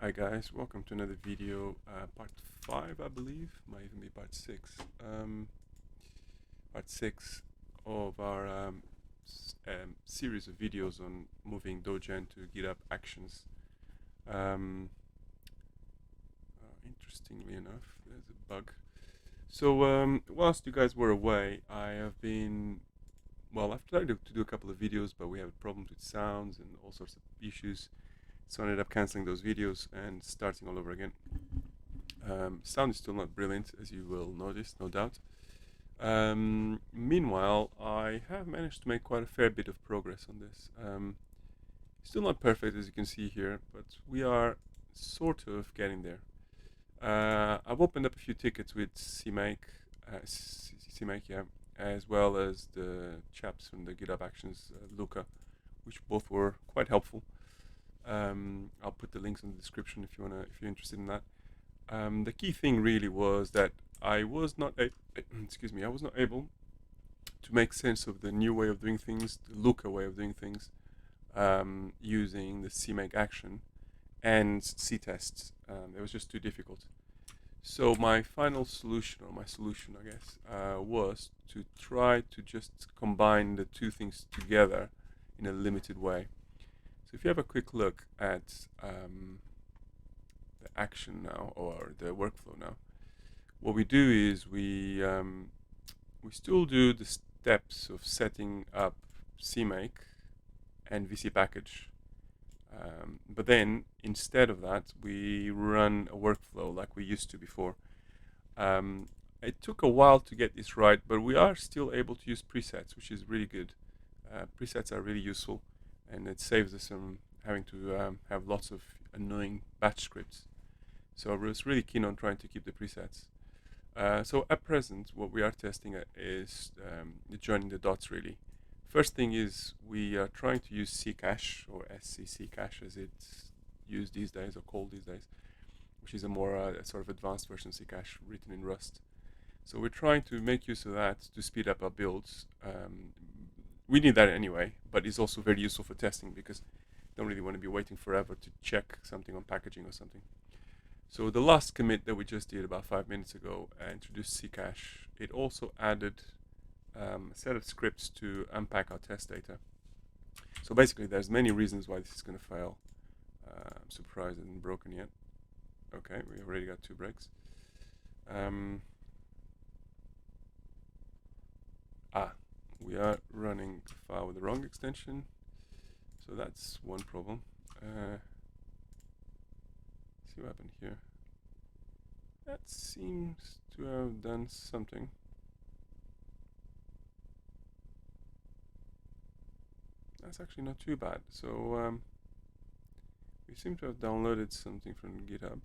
Hi guys, welcome to another video, part 5 I believe, might even be part 6. Part 6 of our series of videos on moving Dogen to GitHub Actions. Interestingly enough, there's a bug. So whilst you guys were away, I've tried to do a couple of videos, but we have problems with sounds and all sorts of issues. So I ended up cancelling those videos and starting all over again. Sound is still not brilliant, as you will notice, no doubt. Meanwhile, I have managed to make quite a fair bit of progress on this. Still not perfect, as you can see here, but we are sort of getting there. I've opened up a few tickets with CMake, yeah, as well as the chaps from the GitHub Actions, Luca, which both were quite helpful. I'll put the links in the description if you're interested in that. The key thing really was that I was not able to make sense of the new way of doing things, the Luca way of doing things, using the CMake action and C tests. It was just too difficult. So my final solution, or my solution, I guess, was to try to just combine the two things together in a limited way. So if you have a quick look at the action now, or the workflow now, what we do is we still do the steps of setting up CMake and VC package, but then instead of that we run a workflow like we used to before. It took a while to get this right, but we are still able to use presets, which is really good. Presets are really useful, and it saves us from having to have lots of annoying batch scripts. So I was really keen on trying to keep the presets. So at present, what we are testing is joining the dots really. First thing is we are trying to use Ccache, or SCC cache as it's used these days, or called these days, which is a more sort of advanced version of Ccache written in Rust. So we're trying to make use of that to speed up our builds. We need that anyway, but it's also very useful for testing because you don't really want to be waiting forever to check something on packaging or something. So the last commit that we just did about 5 minutes ago introduced Ccache. It also added a set of scripts to unpack our test data. So basically there's many reasons why this is going to fail. I'm surprised it isn't broken yet. Okay, we already got 2 breaks. We are running the file with the wrong extension, so that's one problem. See what happened here. That seems to have done something. That's actually not too bad. So we seem to have downloaded something from GitHub.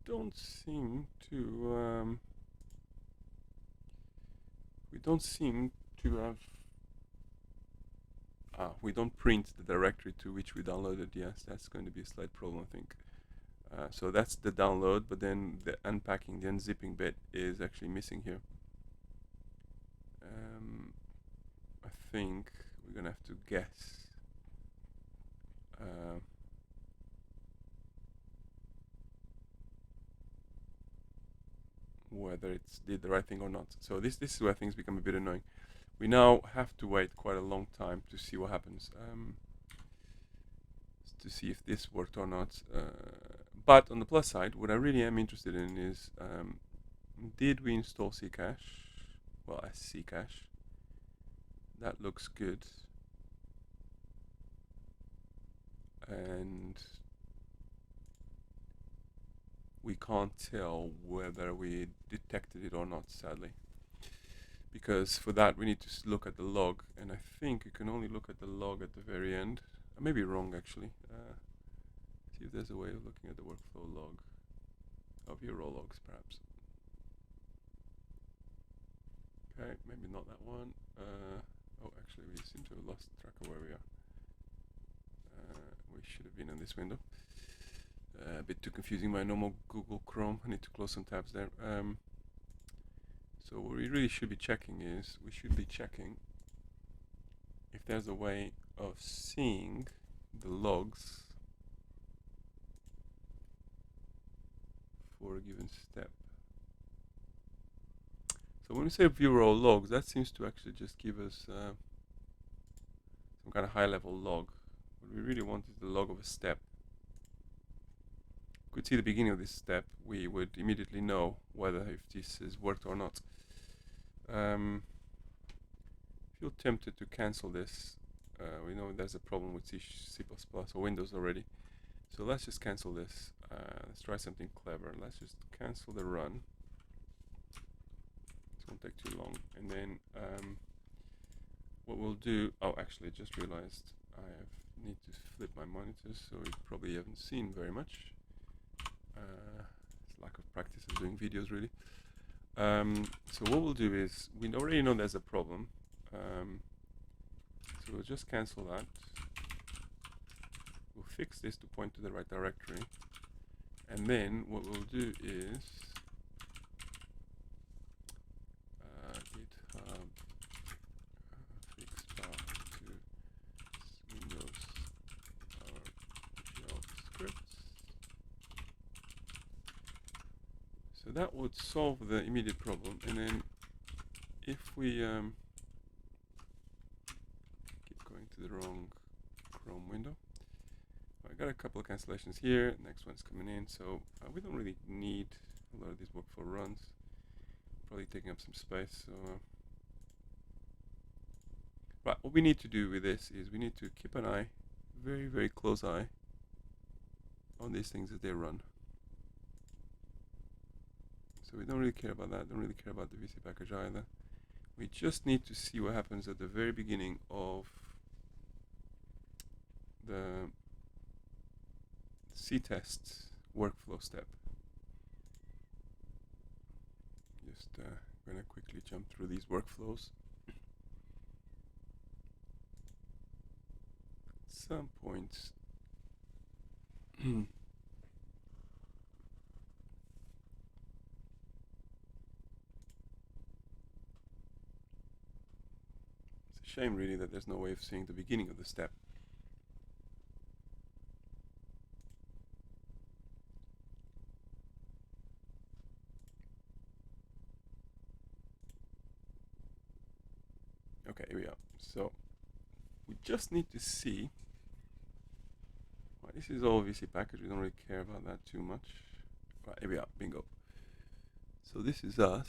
We don't seem to have. We don't print the directory to which we downloaded. Yes, that's going to be a slight problem, I think. So that's the download, but then the unpacking, the unzipping bit is actually missing here. I think we're gonna have to guess. Whether it's did the right thing or not. So this is where things become a bit annoying. We now have to wait quite a long time to see what happens, to see if this worked or not. But on the plus side, what I really am interested in is, did we install Ccache? Well, as Ccache. That looks good. And we can't tell whether we detected it or not, sadly. Because for that we need to look at the log, and I think you can only look at the log at the very end. I may be wrong actually. See if there's a way of looking at the workflow log of your raw logs, perhaps. Okay, maybe not that one. Oh, actually we seem to have lost track of where we are. We should have been in this window. A bit too confusing my normal Google Chrome. I need to close some tabs there. So what we really should be checking is, we should be checking if there's a way of seeing the logs for a given step. So when we say view all logs, that seems to actually just give us some kind of high-level log. What we really want is the log of a step. If we could see the beginning of this step, we would immediately know whether if this has worked or not. If you're tempted to cancel this, we know there's a problem with C++ or Windows already. So let's just cancel this. Let's try something clever. Let's just cancel the run. It won't take too long. And then what we'll do, oh, actually, just realized need to flip my monitors, so you probably haven't seen very much. It's lack of practice of doing videos, really. So what we'll do is, we already know there's a problem. So we'll just cancel that. We'll fix this to point to the right directory. And then what we'll do is GitHub fix path to Windows JavaScript. So that would solve the immediate problem. And then if we keep going to the wrong Chrome window. I got a couple of cancellations here. Next one's coming in, so we don't really need a lot of these workflow runs. Probably taking up some space. So, right, what we need to do with this is we need to keep an eye, very, very close eye, on these things as they run. So we don't really care about that. Don't really care about the VC package either. We just need to see what happens at the very beginning of the C-test workflow step. Just going to quickly jump through these workflows. At some point, it's a shame really that there's no way of seeing the beginning of the step. Okay, here we are. So we just need to see. Right, this is all VC package. We don't really care about that too much. Right, here we are. Bingo. So this is us.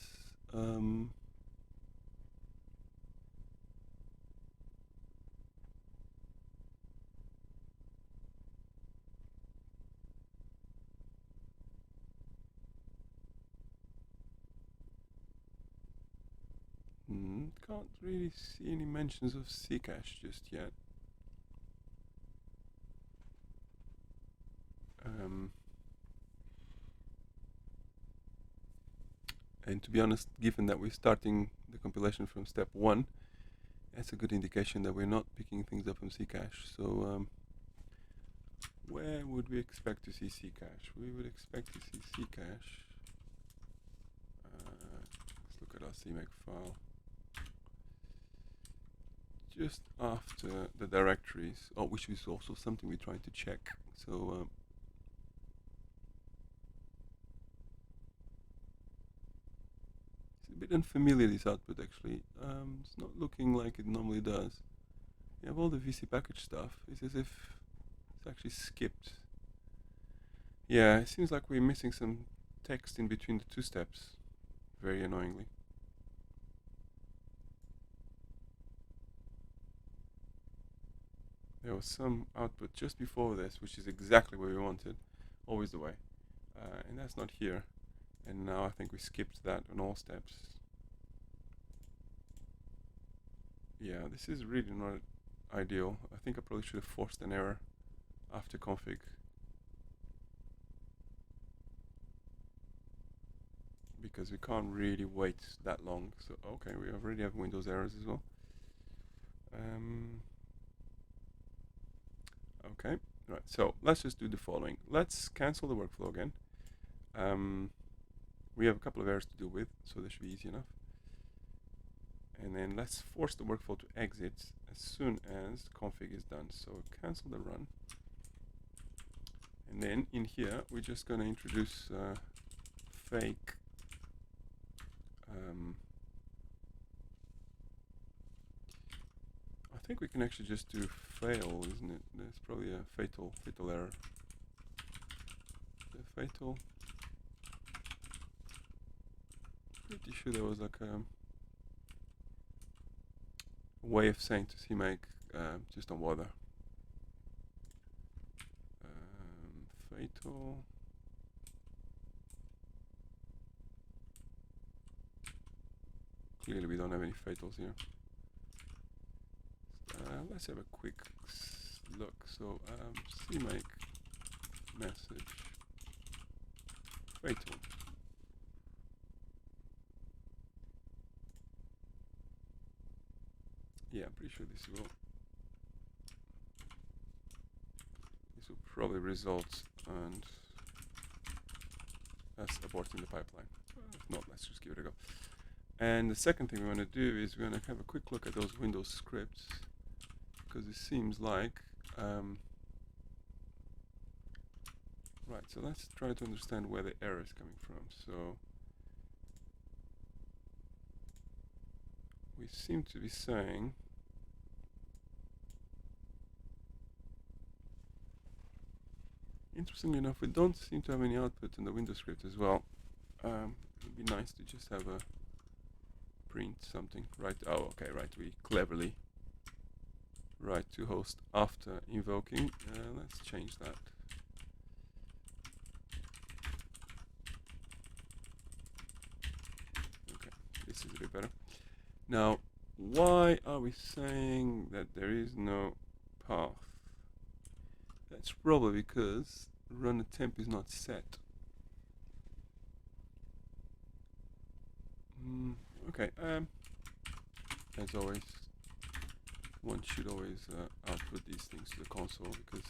Can't really see any mentions of Ccache just yet. And to be honest, given that we're starting the compilation from step 1, that's a good indication that we're not picking things up from Ccache. So where would we expect to see Ccache? We would expect to see Ccache. Let's look at our CMake file. Just after the directories, which is also something we're trying to check. So it's a bit unfamiliar, this output actually. It's not looking like it normally does. You have all the VC package stuff. It's as if it's actually skipped. Yeah, it seems like we're missing some text in between the two steps, very annoyingly. There was some output just before this, which is exactly what we wanted, always the way. And that's not here. And now I think we skipped that on all steps. Yeah, this is really not ideal. I think I probably should have forced an error after config. Because we can't really wait that long. So, okay, we already have Windows errors as well. Okay, right, so let's just do the following. Let's cancel the workflow again. We have a couple of errors to deal with, so this should be easy enough. And then let's force the workflow to exit, as soon as config is done. So cancel the run. And then in here, we're just going to introduce fake I think we can actually just do fail, isn't it? There's probably a fatal error. The fatal. Pretty sure there was like a way of saying to CMake, just don't bother. Fatal. Clearly we don't have any fatals here. Let's have a quick look. So CMake message fatal. Yeah, I'm pretty sure this will probably result and us aborting the pipeline. If not, let's just give it a go. And the second thing we want to do is we're going to have a quick look at those Windows scripts, because it seems like right, so let's try to understand where the error is coming from. So we seem to be saying interestingly enough, we don't seem to have any output in the Windows script as well. It would be nice to just have a print something, right? Oh, okay, right. We cleverly write to host after invoking. Let's change that. Okay, this is a bit better. Now, why are we saying that there is no path? That's probably because run attempt is not set. Okay, as always, one should always output these things to the console, because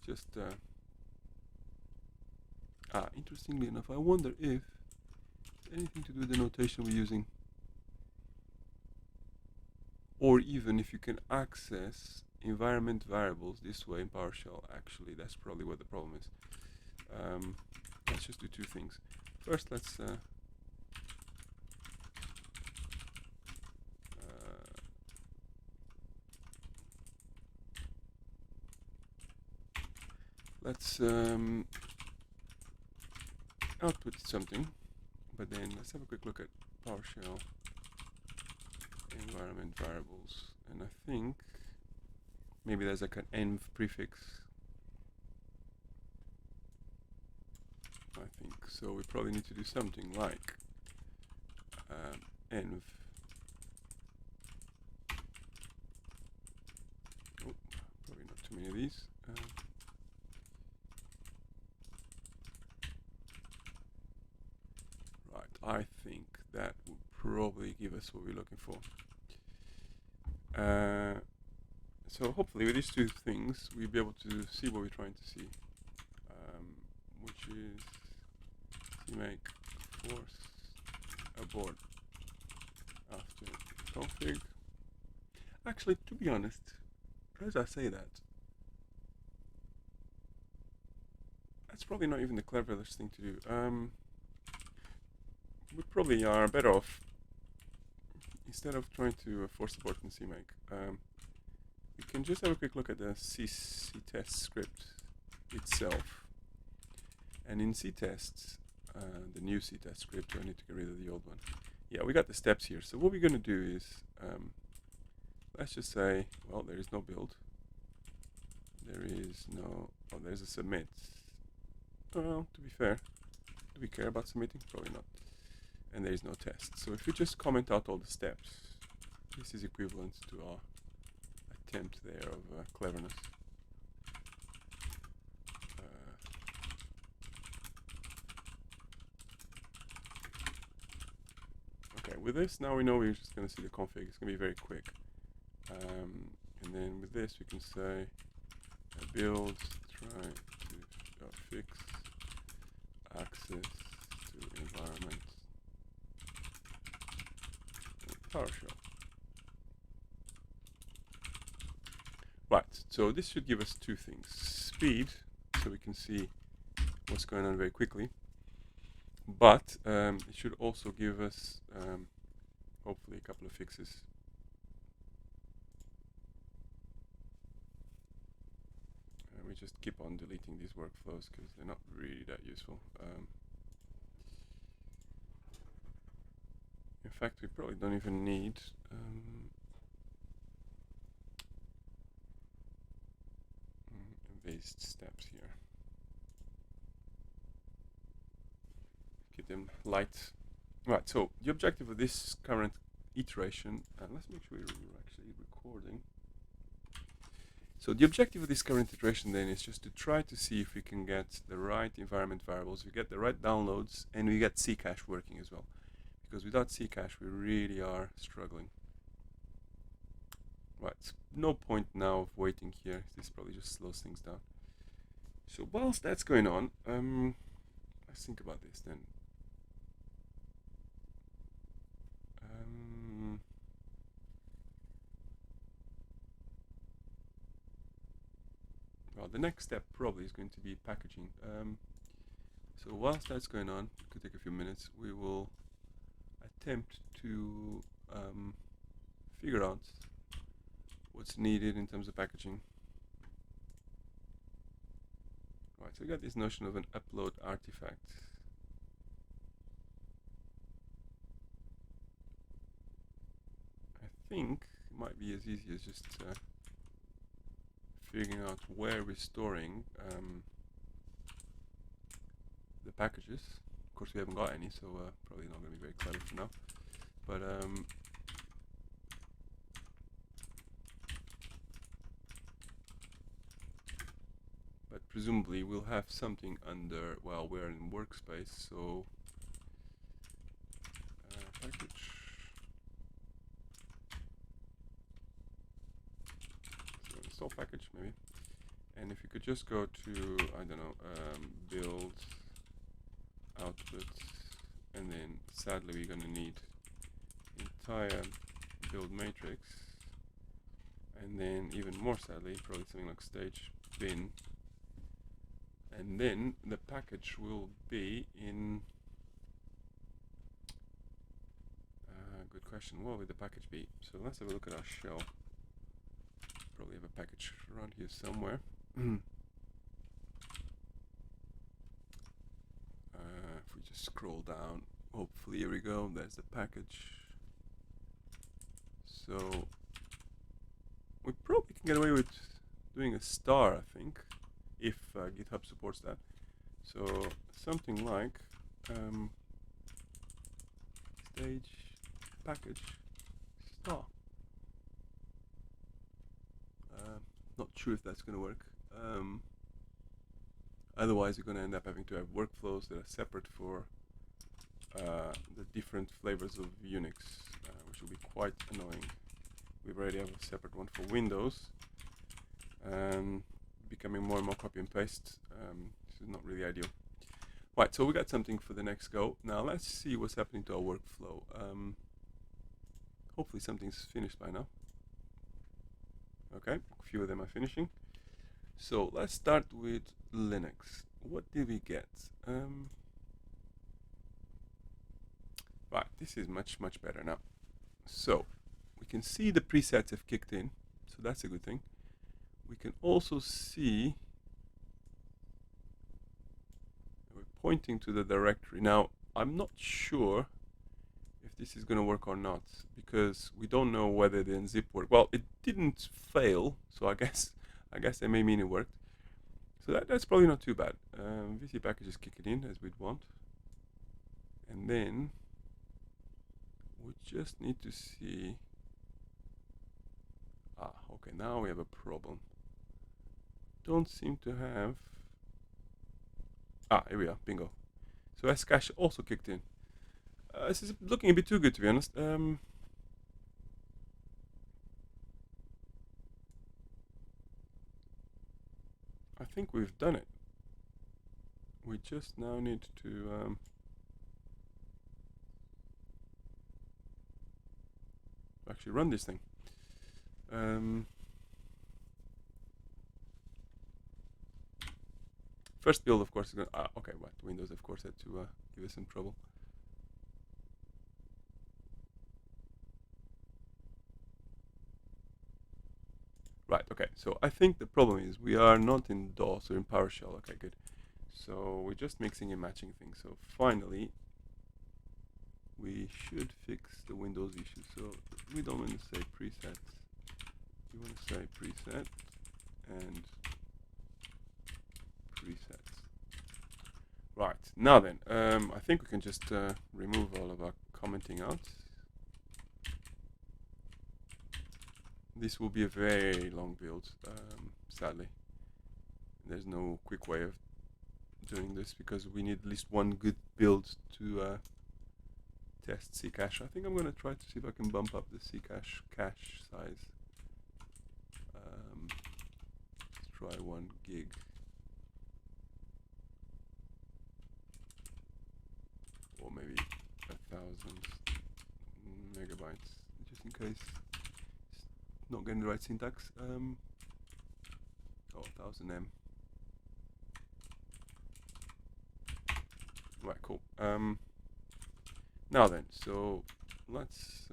just interestingly enough, I wonder if anything to do with the notation we're using, or even if you can access environment variables this way in PowerShell. Actually, that's probably what the problem is. Let's just do two things. First, let's output something, but then let's have a quick look at PowerShell environment variables, and I think maybe there's like an env prefix. I think so. We probably need to do something like env. Oh, probably not too many of these. Right, I think that would probably give us what we're looking for. So hopefully with these two things we'll be able to see what we're trying to see, which is CMake force abort after config. Actually, to be honest, as I say that, that's probably not even the cleverest thing to do. We probably are better off, instead of trying to force abort in CMake, we can just have a quick look at the ctest script itself. And in ctests, the new ctest script, I need to get rid of the old one. Yeah, we got the steps here. So what we're going to do is, let's just say, well, there is no build. There is no, oh, there's a submit. Well, to be fair, do we care about submitting? Probably not. And there is no test. So if we just comment out all the steps, this is equivalent to our attempt there of cleverness. Okay, with this, now we know we're just going to see the config. It's going to be very quick. And then with this, we can say build try to fix this to environment PowerShell. Right, so this should give us two things. Speed, so we can see what's going on very quickly. But it should also give us, hopefully, a couple of fixes. We just keep on deleting these workflows because they're not really that useful. In fact, we probably don't even need based steps here. Keep them light. Right, so the objective of this current iteration, let's make sure we're actually recording. So the objective of this current iteration then is just to try to see if we can get the right environment variables, we get the right downloads, and we get Ccache working as well. Because without Ccache, we really are struggling. Right, no point now of waiting here. This probably just slows things down. So whilst that's going on, let's think about this then. Well, the next step probably is going to be packaging. So whilst that's going on, it could take a few minutes, we will attempt to figure out what's needed in terms of packaging. Right, so we got this notion of an upload artifact. I think it might be as easy as just figuring out where we're storing the packages. Of course, we haven't got any, so probably not going to be very clever for now. But presumably we'll have something under, well, we're in workspace, so package. So install package maybe. And if you could just go to, I don't know, build output, and then sadly we're going to need entire build matrix, and then even more sadly probably something like stage bin, and then the package will be in good question, what would the package be? So let's have a look at our shell. Probably have a package around here somewhere. If we just scroll down, hopefully, here we go, there's the package. So we probably can get away with doing a star, I think, if GitHub supports that. So something like stage package star. Not sure if that's going to work. Otherwise, you're going to end up having to have workflows that are separate for the different flavors of Unix, which will be quite annoying. We already have a separate one for Windows, becoming more and more copy and paste. This is not really ideal. Right, so we got something for the next go. Now let's see what's happening to our workflow. Hopefully something's finished by now. Okay, a few of them are finishing. So let's start with Linux. What did we get? Right, this is much better now. So we can see the presets have kicked in, so that's a good thing. We can also see we're pointing to the directory. Now I'm not sure if this is going to work or not, because we don't know whether the unzip worked. Well, it didn't fail, so I guess that may mean it worked. So that's probably not too bad. VC packages kick it in as we'd want, and then we just need to see. Okay, now we have a problem. Don't seem to have. Here we are, bingo. So Scache also kicked in. This is looking a bit too good, to be honest. I think we've done it. we just now need to actually run this thing. First build, of course, is going to... okay, what? Windows, of course, had to give us some trouble. Right, okay, so I think the problem is we are not in DOS, we're in PowerShell. Okay, good. So we're just mixing and matching things. So finally, we should fix the Windows issue. So we don't want to say presets. We want to say preset and presets. Right, now then, I think we can just remove all of our commenting out. This will be a very long build, sadly. There's no quick way of doing this because we need at least one good build to test Ccache. I think I'm going to try to see if I can bump up the Ccache cache size. Let's try 1 gig. Or maybe 1,000 megabytes, just in case it's not getting the right syntax. 1000 M. Right, cool. Now then, so let's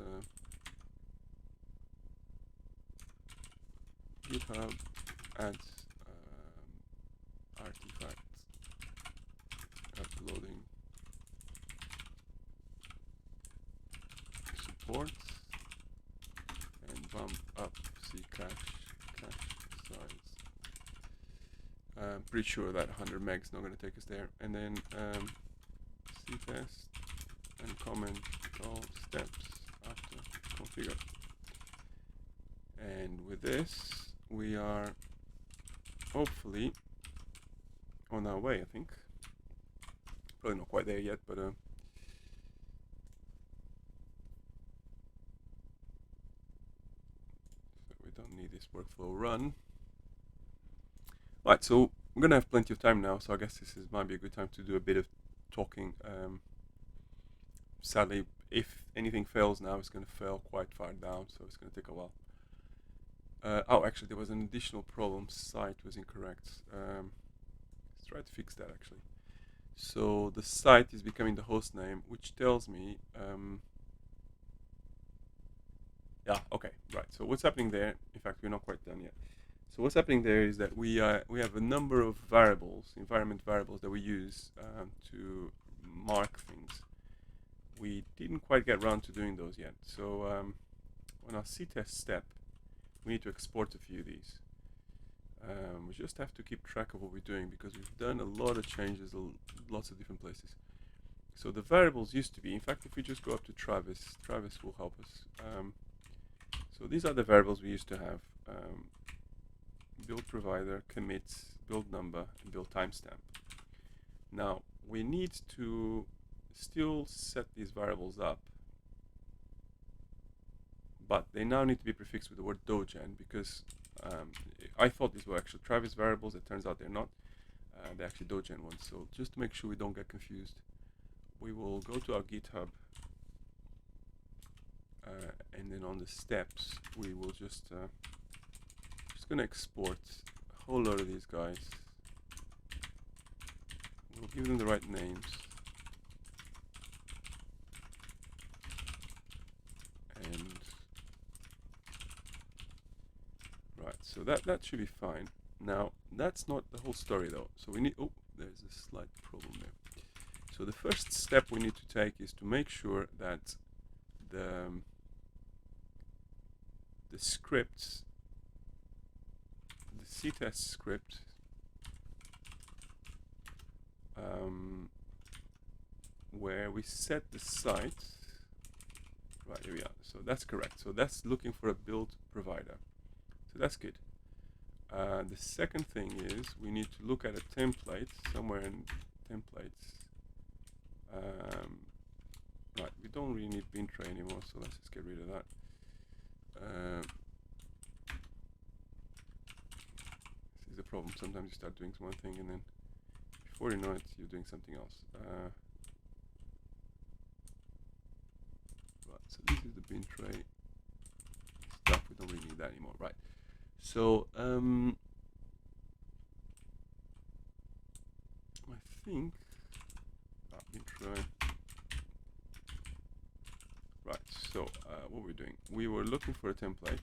GitHub add artifact uploading support and bump up Ccache cache size. I'm pretty sure that 100 megs not going to take us there. And then ctest and comment all steps after configure. And with this, we are hopefully on our way, I think. Probably not quite there yet, but so we don't need this workflow run. Right, so we're gonna have plenty of time now, so I guess might be a good time to do a bit of talking. Sadly, if anything fails now, it's going to fail quite far down, so it's going to take a while. Oh, actually, there was an additional problem. Site was incorrect. Let's try to fix that, actually. So the site is becoming the host name, which tells me... yeah, okay, right. So what's happening there? In fact, we're not quite done yet. So what's happening there is that we have a number of variables, environment variables, that we use to mark things. We didn't quite get around to doing those yet. So on our ctest step, we need to export a few of these. We just have to keep track of what we're doing because we've done a lot of changes, lots of different places. So the variables used to be, in fact, if we just go up to Travis, Travis will help us. So these are the variables we used to have. Build provider, commit, build number, and build timestamp. Now, we need to still set these variables up, but they now need to be prefixed with the word Dogen because I thought these were actually Travis variables. It turns out they're not. They're actually Dogen ones. So just to make sure we don't get confused, we will go to our GitHub and then on the steps we will just going to export a whole lot of these guys. We'll give them the right names. And right, so that should be fine. Now, that's not the whole story though. So we need, oh, there's a slight problem there. So the first step we need to take is to make sure that the scripts, the ctest script, where we set the site, right, here we are. So that's correct. So that's looking for a build provider. So that's good. The second thing is we need to look at a template somewhere in templates. Right, we don't really need bin tray anymore, so let's just get rid of that. This is the problem. Sometimes you start doing one thing and then you before you know it, you're doing something else. Right, so this is the bin tray stuff. We don't really need that anymore, right? So I think bin tray. Right. So what we're doing? We were looking for a template.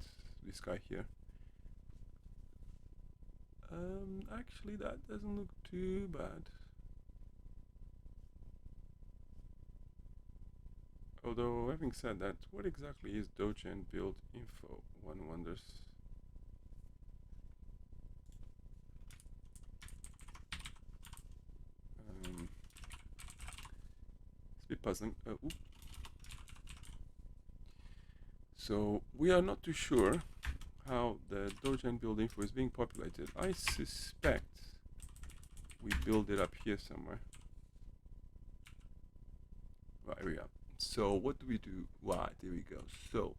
This guy here. Actually, that doesn't look too bad. Although, having said that, what exactly is Dogen build info? One wonders. It's a bit puzzling. So we are not too sure how the Dogen build info is being populated. I suspect we build it up here somewhere. Right, here we are. So what do we do? Right, there we go. So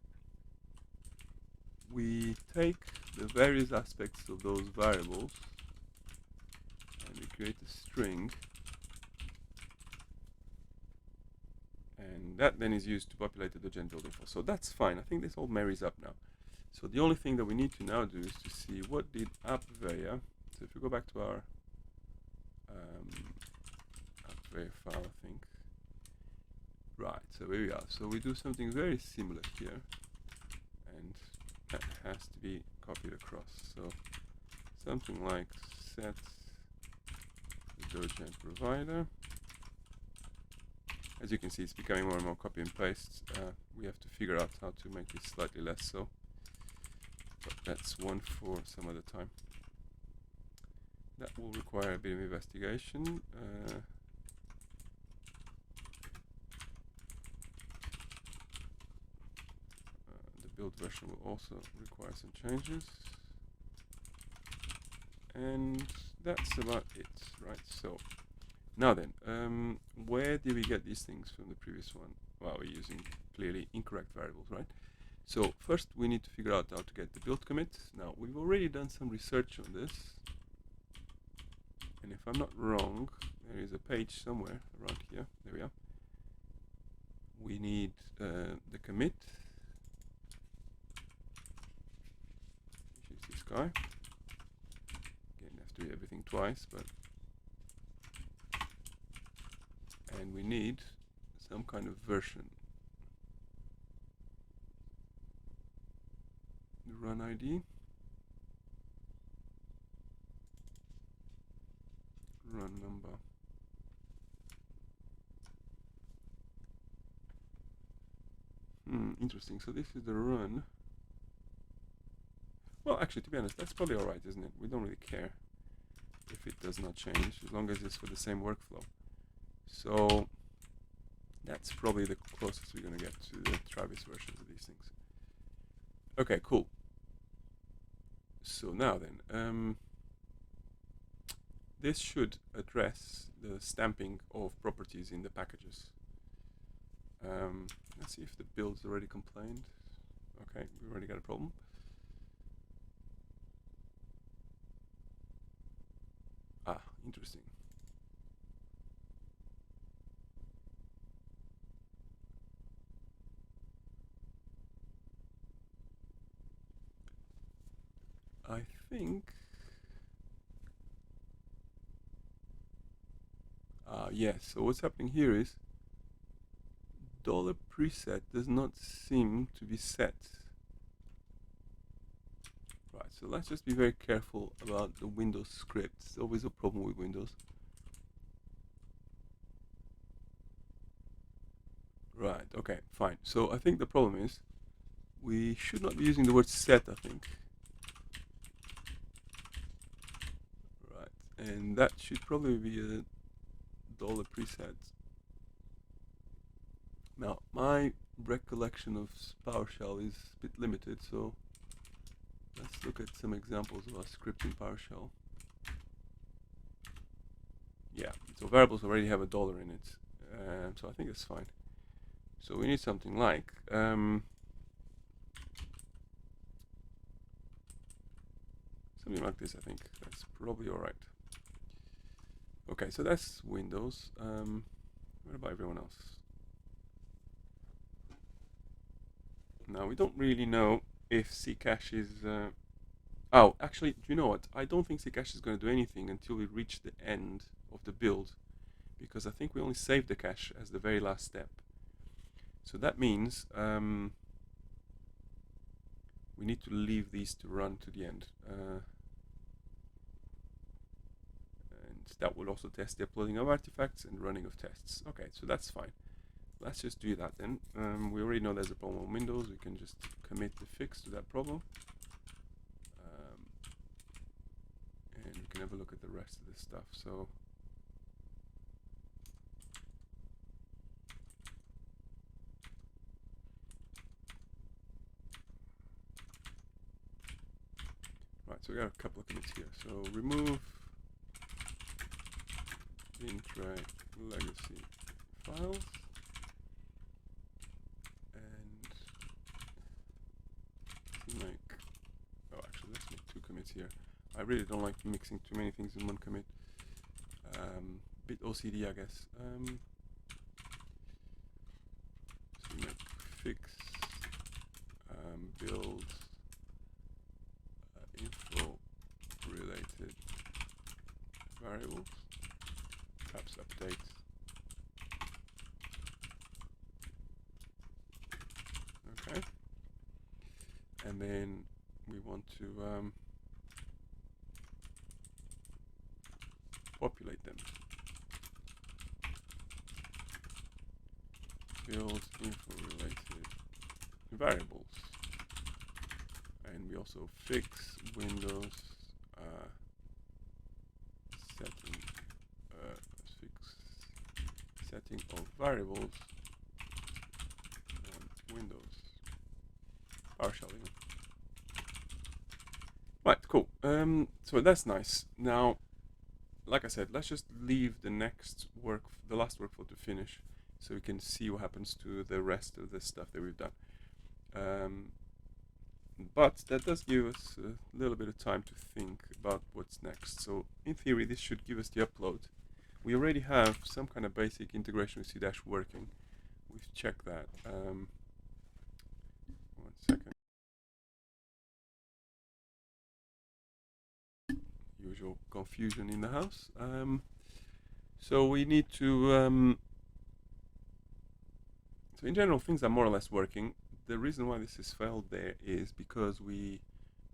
we take the various aspects of those variables and we create a string, and that then is used to populate the Dogen build info. So that's fine. I think this all marries up now. So the only thing that we need to now do is to see what did app_var. So if we go back to our app_var file, I think. Right, so here we are. So we do something very similar here, and that has to be copied across. So something like set the Dogen provider. As you can see, it's becoming more and more copy and paste. We have to figure out how to make this slightly less so, but that's one for some other time. That will require a bit of investigation. The build version will also require some changes. And that's about it, right? So now then, where did we get these things from the previous one? Well, we're using clearly incorrect variables, right? So first we need to figure out how to get the build commit. Now we've already done some research on this, and if I'm not wrong, there is a page somewhere around here. There we are. We need the commit, which is this guy. Again, you have to do everything twice, but and we need some kind of version. The run ID, run number. Interesting. So this is the run. Well, actually, to be honest, that's probably alright, isn't it? We don't really care if it does not change, as long as it's for the same workflow. So that's probably the closest we're going to get to the Travis versions of these things. Okay, cool. So now then, this should address the stamping of properties in the packages. Let's see if the build's already complained. Okay, we already got a problem. Ah, interesting. I think yes, so what's happening here is $preset does not seem to be set. Right, so let's just be very careful about the Windows script. It's always a problem with Windows. Right, okay, fine. So I think the problem is we should not be using the word set, I think. Right, and that should probably be a $preset. Now, my recollection of PowerShell is a bit limited, so let's look at some examples of our script in PowerShell. Yeah, so variables already have a dollar in it, so I think it's fine. So we need something like something like this. I think that's probably all right. Okay, so that's Windows. What about everyone else? Now we don't really know if Ccache is. Oh, actually, do you know what? I don't think Ccache is going to do anything until we reach the end of the build, because I think we only save the cache as the very last step. So that means we need to leave these to run to the end. And that will also test the uploading of artifacts and running of tests. Okay, so that's fine. Let's just do that then. We already know there's a problem on Windows. We can just commit the fix to that problem. And we can have a look at the rest of this stuff. So right, so we got a couple of commits here. So remove intray legacy files and make. Oh, actually, let's make 2 commits here. I really don't like mixing too many things in one commit. Bit OCD, I guess. So make fix build info related variables, perhaps update. Okay, and then we want to populate them. Build info related variables, and we also fix Windows setting setting of variables on Windows PowerShell even. Right, cool. So that's nice. Now, like I said, let's just leave the last workflow to finish, so we can see what happens to the rest of the stuff that we've done. But that does give us a little bit of time to think about what's next. So in theory, this should give us the upload. We already have some kind of basic integration with C- working. We've checked that. 1 second. Usual confusion in the house. So we need to. So in general, things are more or less working. The reason why this has failed there is because we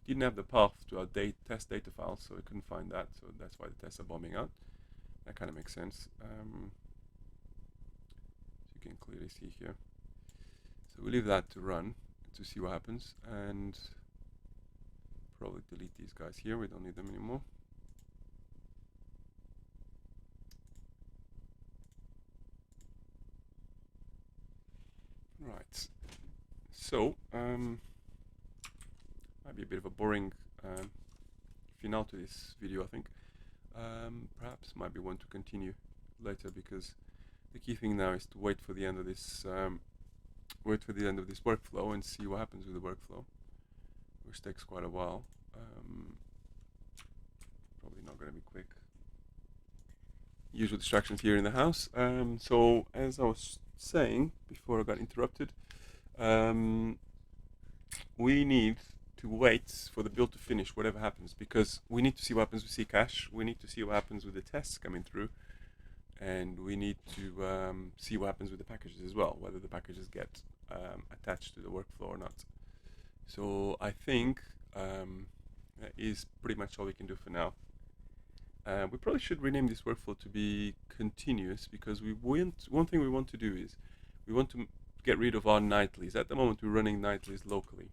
didn't have the path to our test data file, so we couldn't find that. So that's why the tests are bombing out. That kind of makes sense. You can clearly see here. So we leave that to run to see what happens, and probably delete these guys here. We don't need them anymore. Right. So might be a bit of a boring finale to this video, I think. Perhaps might be one to continue later, because the key thing now is to wait for the end of this workflow and see what happens with the workflow, which takes quite a while. Probably not going to be quick. Usual distractions here in the house. So as I was saying before I got interrupted, we need to wait for the build to finish, whatever happens, because we need to see what happens with Ccache. We need to see what happens with the tests coming through, and we need to see what happens with the packages as well, whether the packages get attached to the workflow or not. So I think that is pretty much all we can do for now. We probably should rename this workflow to be continuous, because one thing we want to do is we want to get rid of our nightlies. At the moment we're running nightlies locally,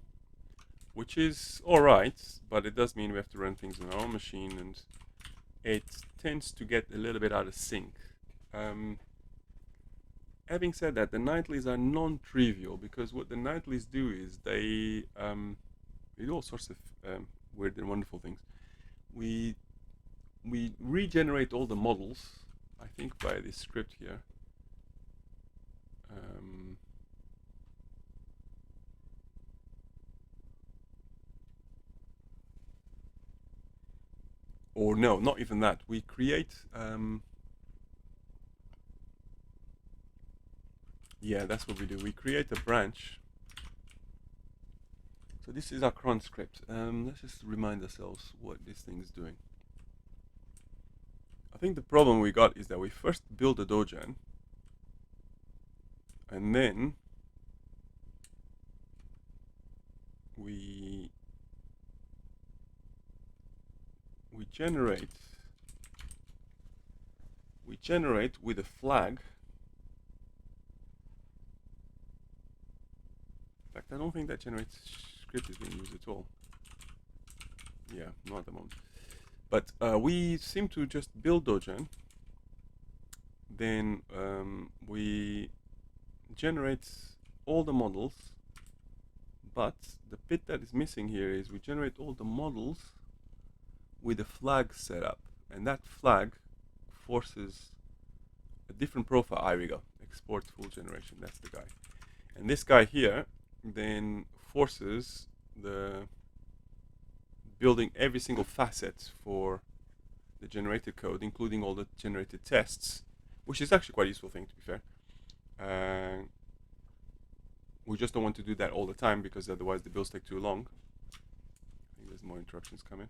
which is alright, but it does mean we have to run things on our own machine, and it tends to get a little bit out of sync. Having said that, the nightlies are non-trivial, because what the nightlies do is they do all sorts of weird and wonderful things. We regenerate all the models, I think, by this script here. Or no, not even that. We create Yeah, that's what we do. We create a branch. So this is our cron script. Let's just remind ourselves what this thing is doing. I think the problem we got is that we first build a Dogen, and then we generate with a flag. In fact, I don't think that generates script is being used at all. Yeah, not at the moment. But we seem to just build Dogen. Then we generate all the models. But the bit that is missing here is we generate all the models with a flag set up. And that flag forces a different profile. Here we go. Export full generation. That's the guy. And this guy here then forces the building every single facet for the generated code, including all the generated tests, which is actually quite a useful thing, to be fair. We just don't want to do that all the time because otherwise the builds take too long. I think there's more interruptions coming.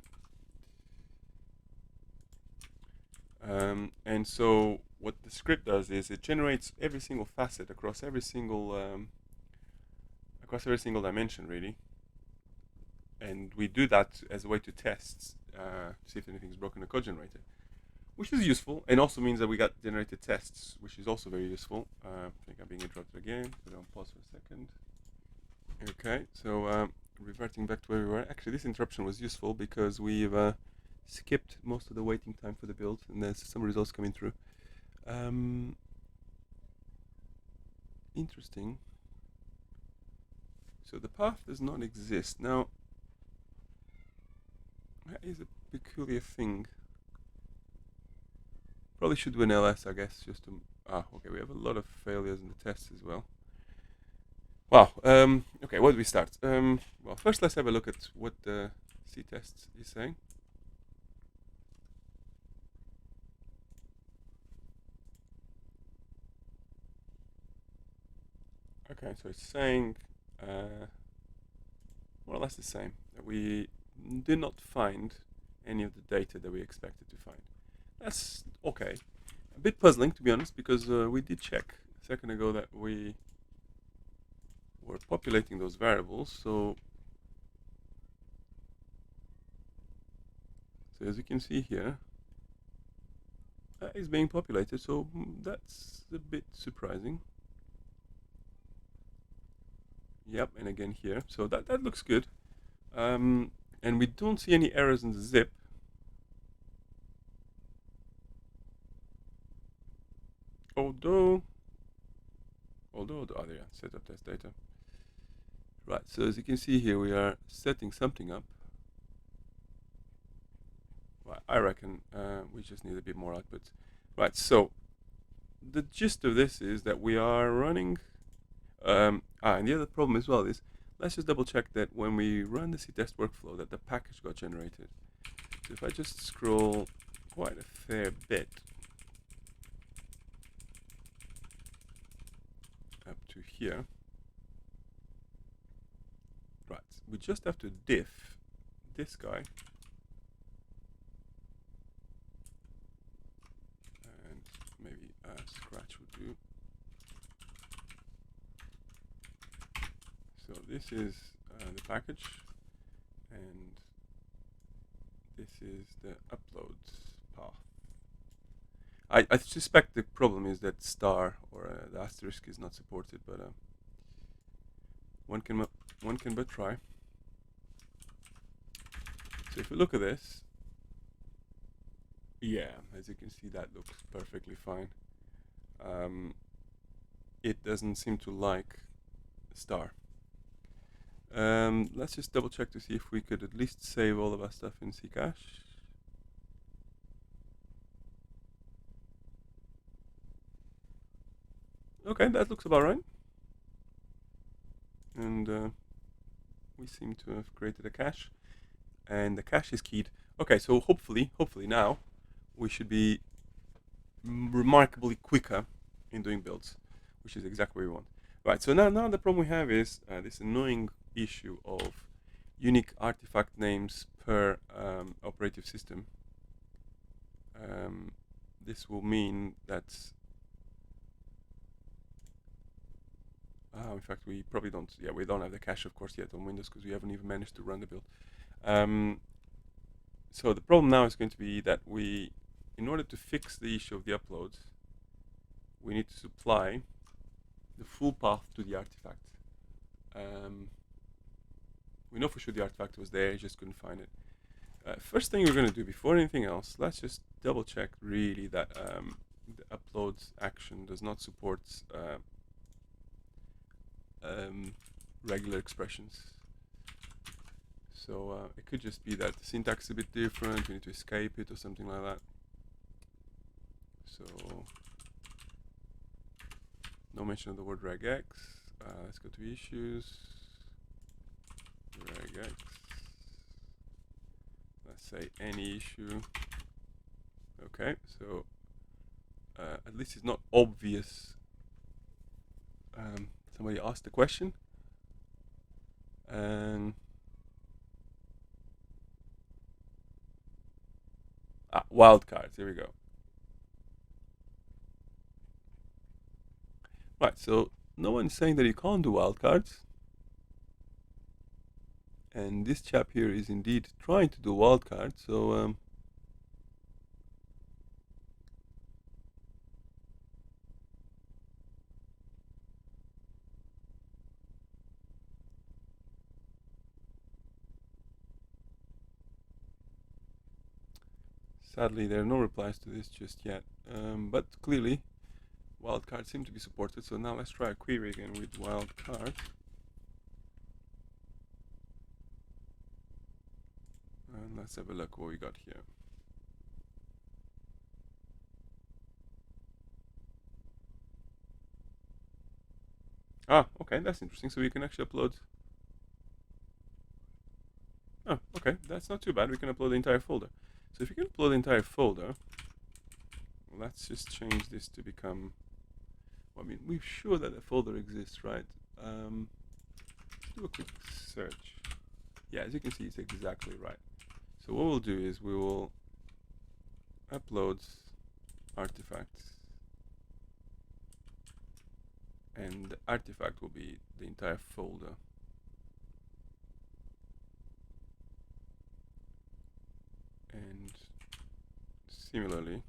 And so what the script does is it generates every single facet across every single dimension, really. And we do that as a way to test, see if anything's broken in the code generator, which is useful, and also means that we got generated tests, which is also very useful. I think I'm being interrupted again, so I'll pause for a second. Okay, so reverting back to where we were. Actually, this interruption was useful because we've skipped most of the waiting time for the build, and there's some results coming through. Interesting. So the path does not exist. Now, that is a peculiar thing. Probably should do an ls, I guess, just to... okay, we have a lot of failures in the tests as well. Wow, okay, where do we start? Well, first let's have a look at what the C-test is saying. Okay, so it's saying more or less the same. That we did not find any of the data that we expected to find. That's okay. A bit puzzling, to be honest, because we did check a second ago that we were populating those variables. So as you can see here, that is being populated. So that's a bit surprising. Yep, and again here. So that looks good. And we don't see any errors in the zip. Although, yeah, set up test data. Right, so as you can see here, we are setting something up. Right, I reckon we just need a bit more output. Right, so the gist of this is that we are running. And the other problem as well is, let's just double check that when we run the C-test workflow that the package got generated. So if I just scroll quite a fair bit up to here, right, we just have to diff this guy and maybe scratch would do. So this is the package, and this is the upload path. I suspect the problem is that star or the asterisk is not supported, but one can but try. So if we look at this, yeah, as you can see, that looks perfectly fine. It doesn't seem to like star. Let's just double check to see if we could at least save all of our stuff in Ccache. Okay, that looks about right. And we seem to have created a cache, and the cache is keyed. Okay, so hopefully now we should be remarkably quicker in doing builds. which is exactly what we want. Right, so now the problem we have is this annoying issue of unique artifact names per operative system. This will mean that in fact, we probably don't. Yeah, we don't have the cache, of course, yet on Windows because we haven't even managed to run the build. So the problem now is going to be that in order to fix the issue of the upload, we need to supply the full path to the artifact. We know for sure the artifact was there, just couldn't find it. First thing we're going to do before anything else, let's just double check really that the upload action does not support regular expressions. So it could just be that the syntax is a bit different, we need to escape it or something like that. So no mention of the word regex. Let's go to issues. Regex. Let's say any issue. Okay, so at least it's not obvious. Somebody asked the question, and wildcards. Here we go. Right, so no one's saying that you can't do wildcards. And this chap here is indeed trying to do wildcards, so sadly there are no replies to this just yet. But clearly wildcards seem to be supported, so now let's try a query again with wildcard. And let's have a look what we got here. Okay, that's interesting. So we can actually upload. Oh, okay, that's not too bad. We can upload the entire folder. So if you can upload the entire folder, let's just change this to become. Well, I mean, we're sure that the folder exists, right? Let's do a quick search. Yeah, as you can see, it's exactly right. So what we'll do is we will upload artifacts, and the artifact will be the entire folder. And similarly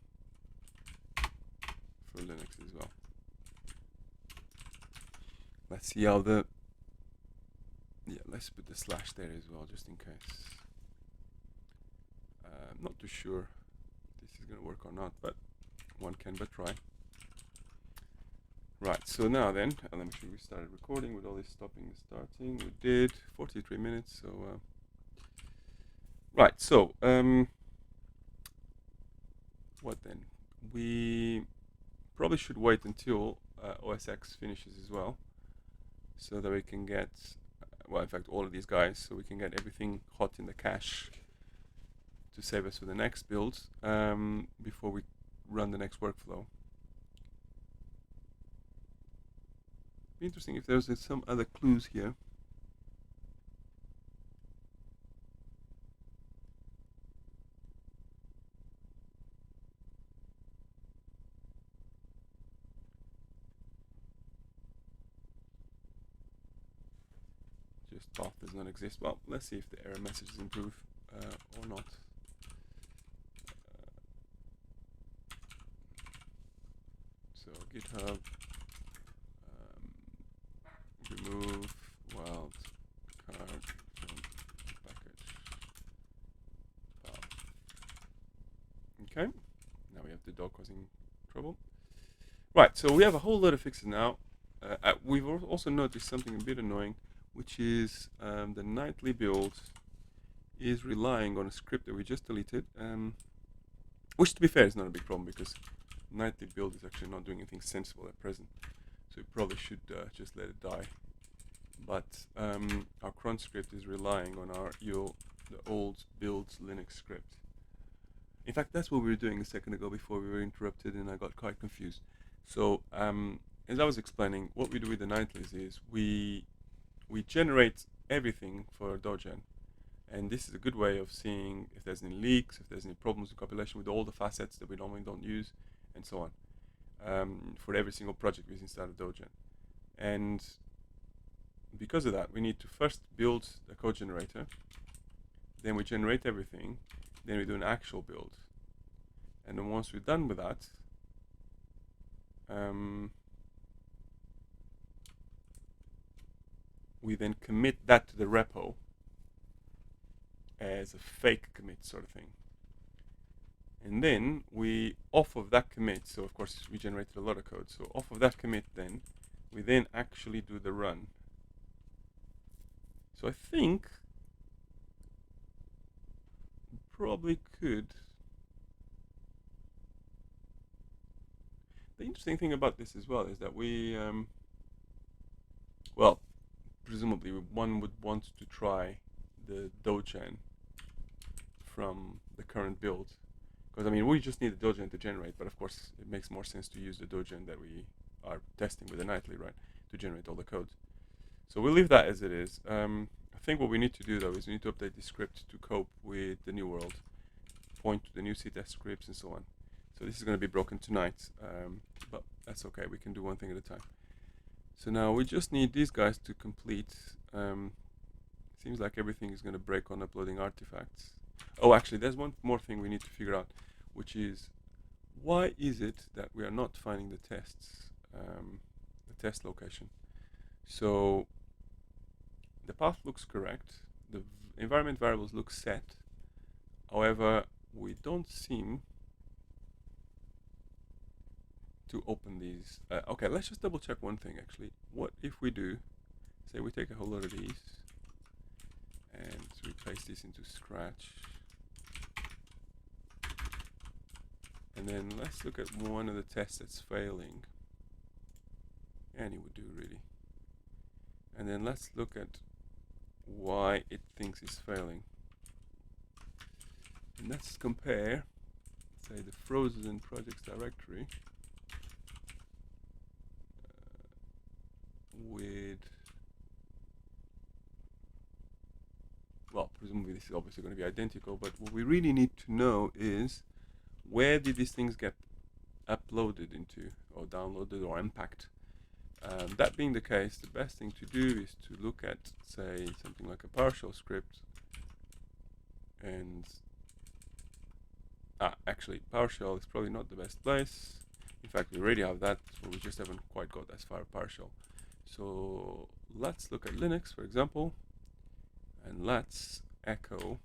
for Linux as well. Let's see how let's put the slash there as well, just in case. I'm not too sure if this is going to work or not, but one can but try. Right, so now then, let me make sure we started recording with all this stopping and starting. We did 43 minutes, so right, so what then? We probably should wait until OS X finishes as well, so that we can get, well, in fact, all of these guys, so we can get everything hot in the cache to save us for the next build before we run the next workflow. Be interesting if there's some other clues here. Just path does not exist. Well, let's see if the error messages improve or not. So GitHub remove wildcard from package path. Okay, now we have the dog causing trouble. Right, so we have a whole lot of fixes now. We've also noticed something a bit annoying, which is the nightly build is relying on a script that we just deleted, which, to be fair, is not a big problem because nightly build is actually not doing anything sensible at present, so we probably should just let it die. But our cron script is relying on the old build Linux script. In fact, that's what we were doing a second ago before we were interrupted and I got quite confused. So as I was explaining, what we do with the nightlies is we generate everything for Dogen, and this is a good way of seeing if there's any leaks, if there's any problems in compilation with all the facets that we normally don't use, and so on, for every single project we inside of Dogen. And because of that, we need to first build a code generator, then we generate everything, then we do an actual build, and then once we're done with that, we then commit that to the repo as a fake commit sort of thing. And then we, off of that commit, so of course we generated a lot of code, so off of that commit then, we then actually do the run. So I think probably could. The interesting thing about this as well is that we, well, presumably one would want to try the Dogen from the current build, because I mean we just need the Dogen to generate, but of course it makes more sense to use the Dogen that we are testing with the nightly, right, to generate all the code. So we'll leave that as it is. I think what we need to do though is we need to update the script to cope with the new world, point to the new CTest scripts and so on. So this is going to be broken tonight, but that's okay, we can do one thing at a time. So now we just need these guys to complete. Seems like everything is going to break on uploading artifacts. Oh, actually, there's one more thing we need to figure out, which is why is it that we are not finding the tests, the test location? So the path looks correct, the environment variables look set. However, we don't seem to open these. Okay, let's just double check one thing actually. What if we do, say we take a whole lot of these and we paste this into Scratch, and then let's look at one of the tests that's failing. Any would do really. And then let's look at why it thinks it's failing. And let's compare, say, the frozen projects directory with, well, presumably this is obviously going to be identical, but what we really need to know is where did these things get uploaded into or downloaded or unpacked. That being the case, the best thing to do is to look at, say, something like a PowerShell script, and actually PowerShell is probably not the best place. In fact, we already have that, but we just haven't quite got as far as PowerShell. So let's look at Linux, for example, and let's echo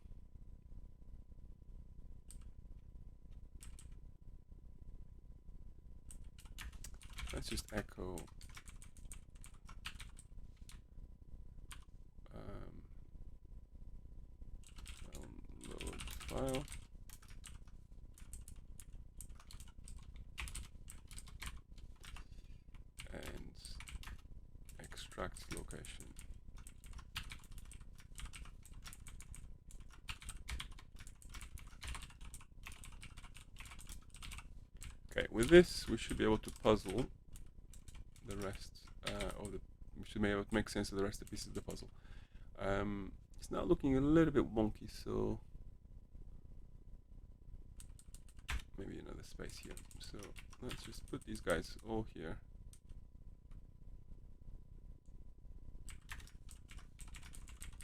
just echo download file, and extract location. Okay, with this we should be able to puzzle the rest we should be able to make sense of the rest of the pieces of the puzzle. It's now looking a little bit wonky, so maybe another space here. So let's just put these guys all here.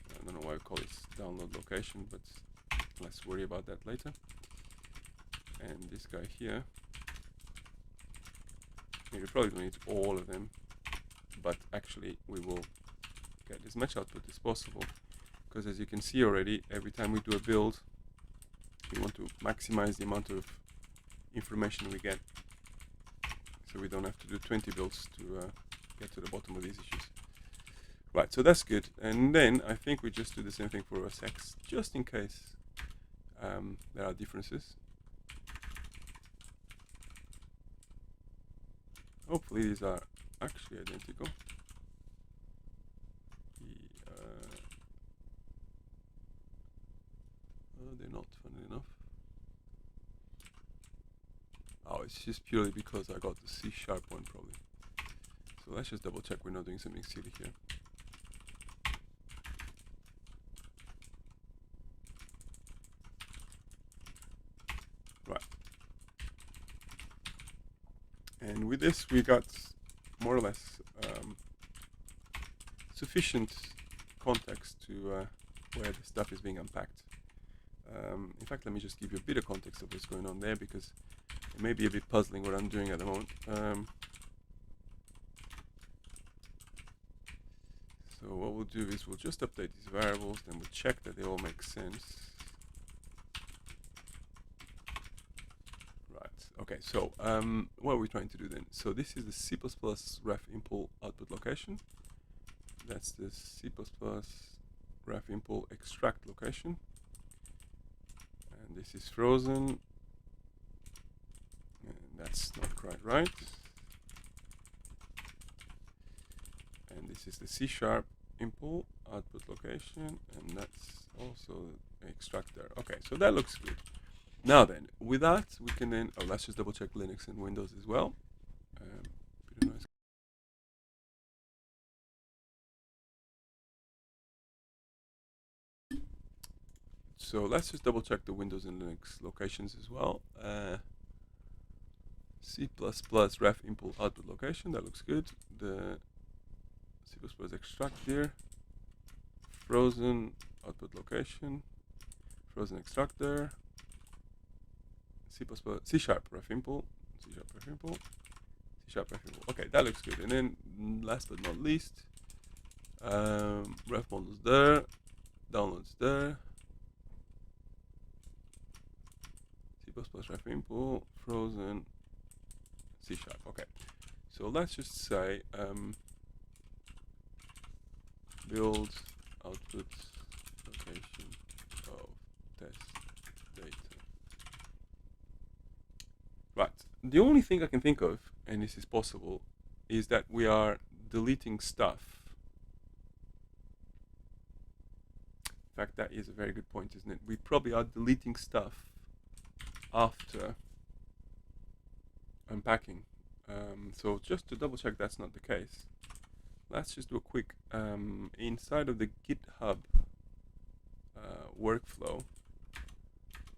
I don't know why I call it download location, but let's worry about that later. And this guy here, we probably don't need all of them, but actually we will get as much output as possible, because as you can see already, every time we do a build, we want to maximize the amount of information we get, so we don't have to do 20 builds to get to the bottom of these issues. Right, so that's good. And then I think we just do the same thing for OSX, just in case there are differences. Hopefully these are actually identical. They're not, funny enough. Oh, it's just purely because I got the C# one probably. So let's just double check we're not doing something silly here. Right. And with this, we got more or less sufficient context to where the stuff is being unpacked. In fact, let me just give you a bit of context of what's going on there, because it may be a bit puzzling what I'm doing at the moment. So what we'll do is we'll just update these variables, then we'll check that they all make sense. Right, okay, so what are we trying to do then? So this is the C++ ref impl output location. That's the C++ ref impl extract location. And this is frozen. And that's not quite right. And this is the C# impl output location, and that's also extract there. Okay, so that looks good. Now then, with that, we can then, let's just double check Linux and Windows as well. Bit of noise. So let's just double check the Windows and Linux locations as well. C++ ref impl output location, that looks good. The C++ extract here. Frozen output location. Frozen extract there. C++ C# ref impl. C# ref impl. C# ref impl. Okay, that looks good. And then last but not least, ref models there. Downloads there. C++ ref impl. Frozen C#. Okay, so let's just say build output location of test data. Right, the only thing I can think of, and this is possible, is that we are deleting stuff. In fact, that is a very good point, isn't it? We probably are deleting stuff after unpacking. So just to double check that's not the case, let's just do a quick inside of the GitHub workflow.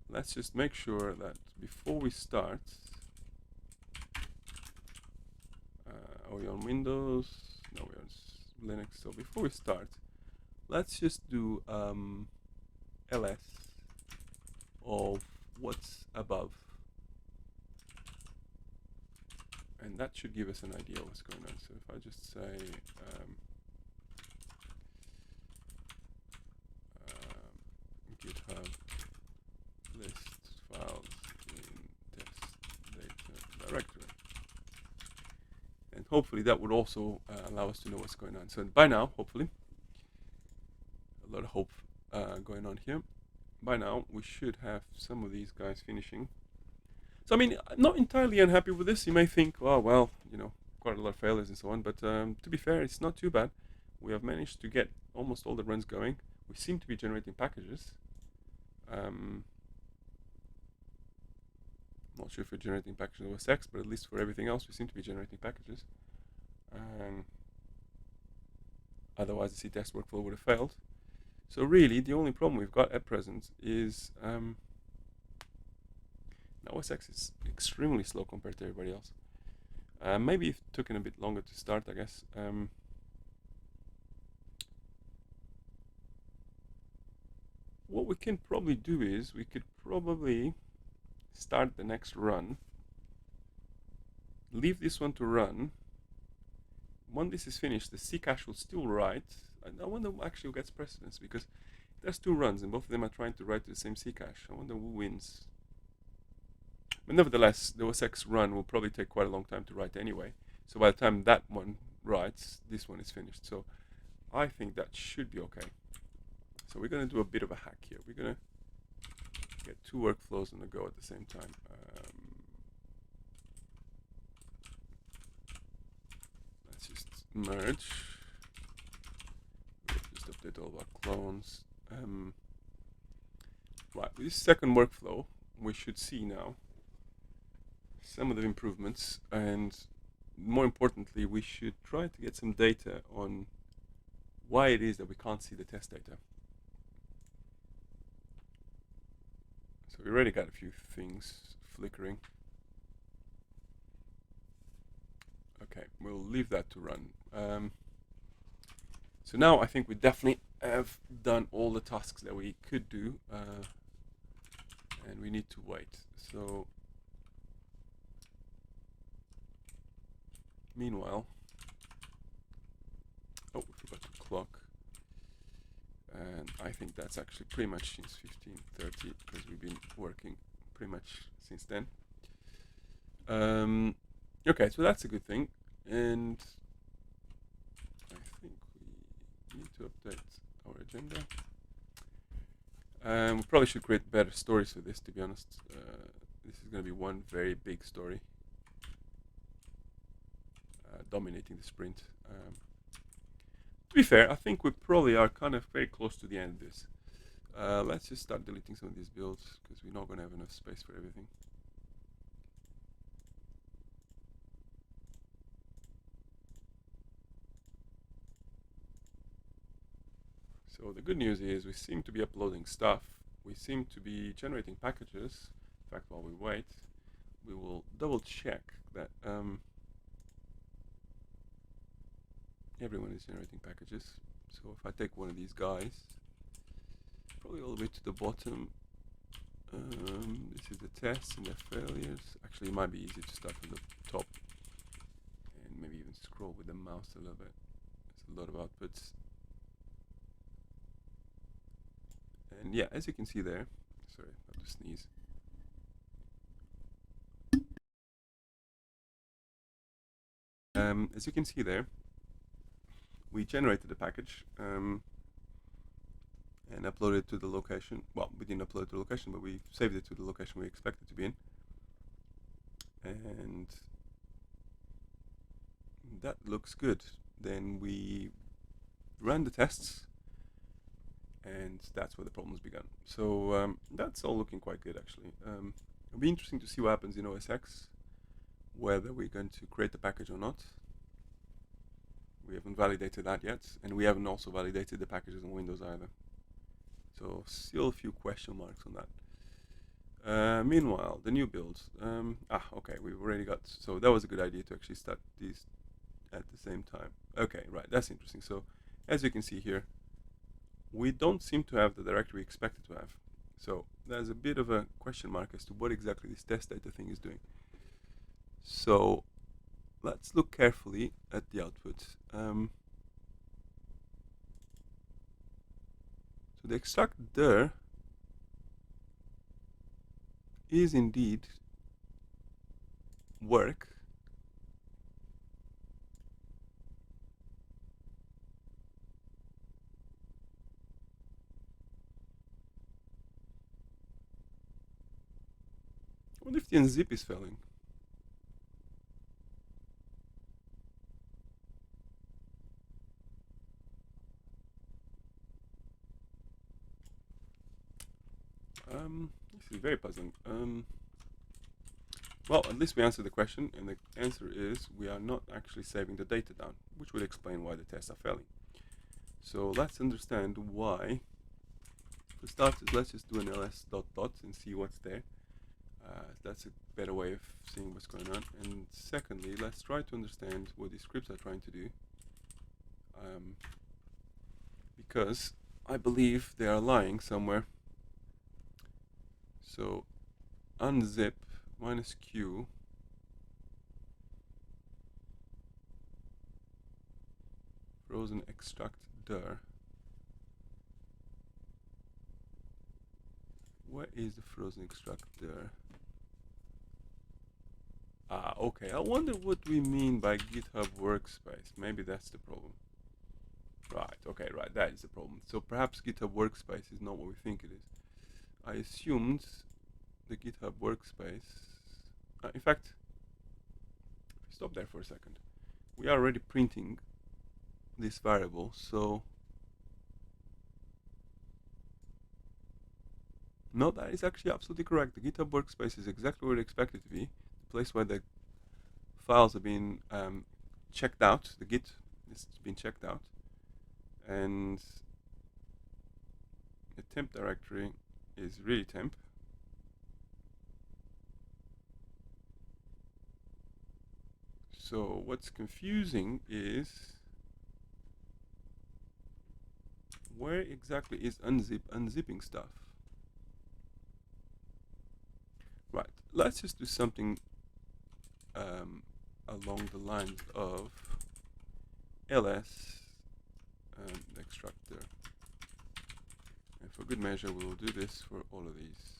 Let's just make sure that before we start, are we on Windows? No, we're on Linux. So before we start, let's just do ls of what's above. And that should give us an idea of what's going on. So if I just say GitHub list files in test data directory, and hopefully that would also allow us to know what's going on. So by now, hopefully, a lot of hope going on here. By now, we should have some of these guys finishing. So I mean, I'm not entirely unhappy with this. You may think, oh well, you know, quite a lot of failures and so on, but to be fair, it's not too bad. We have managed to get almost all the runs going. We seem to be generating packages. Not sure if we're generating packages with OS X, but at least for everything else, we seem to be generating packages. Otherwise, the C-test workflow would have failed. So really, the only problem we've got at present is OS X is extremely slow compared to everybody else. Maybe it took a bit longer to start, I guess. What we can probably do is we could probably start the next run, leave this one to run. When this is finished, the C cache will still write. I wonder who actually gets precedence, because there's two runs and both of them are trying to write to the same C cache. I wonder who wins. But nevertheless, the OS X run will probably take quite a long time to write anyway. So by the time that one writes, this one is finished. So I think that should be okay. So we're going to do a bit of a hack here. We're going to get two workflows on the go at the same time. Let's just merge. Just update all of our clones. Right, with this second workflow, we should see now some of the improvements, and more importantly, we should try to get some data on why it is that we can't see the test data. So we already got a few things flickering. Okay, we'll leave that to run. So now I think we definitely have done all the tasks that we could do, and we need to wait. So meanwhile, oh, we forgot to clock. And I think that's actually pretty much since 15:30 because we've been working pretty much since then. Okay, so that's a good thing, and I think we need to update our agenda. We probably should create better stories for this, to be honest. This is going to be one very big story, dominating the sprint. To be fair, I think we probably are kind of very close to the end of this. Let's just start deleting some of these builds because we're not going to have enough space for everything. So the good news is we seem to be uploading stuff. We seem to be generating packages. In fact, while we wait, we will double check that everyone is generating packages. So if I take one of these guys, probably all the way to the bottom, this is the tests and the failures. Actually, it might be easier to start from the top and maybe even scroll with the mouse a little bit. There's a lot of outputs. And yeah, as you can see there, sorry, I have to sneeze. As you can see there, we generated a package and uploaded it to the location. Well, we didn't upload it to the location, but we saved it to the location we expect it to be in. And that looks good. Then we ran the tests, and that's where the problems began. So that's all looking quite good, actually. It'll be interesting to see what happens in OS X, whether we're going to create the package or not. We haven't validated that yet, and we haven't also validated the packages on Windows either. So still a few question marks on that. Meanwhile, the new builds. Okay, we've already got. So that was a good idea to actually start these at the same time. Okay, right, that's interesting. So as you can see here, we don't seem to have the directory we expected to have. So there's a bit of a question mark as to what exactly this test data thing is doing. So let's look carefully at the output. So the extract dir is indeed work. What if the unzip is failing? This is very puzzling. Well, at least we answered the question, and the answer is we are not actually saving the data down, which would explain why the tests are failing. So let's understand why. For starters, let's just do an ls dot dot and see what's there. That's a better way of seeing what's going on. And secondly, let's try to understand what these scripts are trying to do, because I believe they are lying somewhere. So unzip -q frozen extract dir. Where is the frozen extract dir? Okay, I wonder what we mean by GitHub workspace. Maybe that's the problem. Right, okay, right, that is the problem. So perhaps GitHub workspace is not what we think it is. I assumed the GitHub workspace. In fact, stop there for a second. We are already printing this variable, so no, that is actually absolutely correct. The GitHub workspace is exactly where we expect it to be, the place where the files have been checked out. The Git has been checked out, and the temp directory is really temp. So what's confusing is where exactly is unzipping stuff? Right, let's just do something along the lines of ls extractor, and for good measure we will do this for all of these.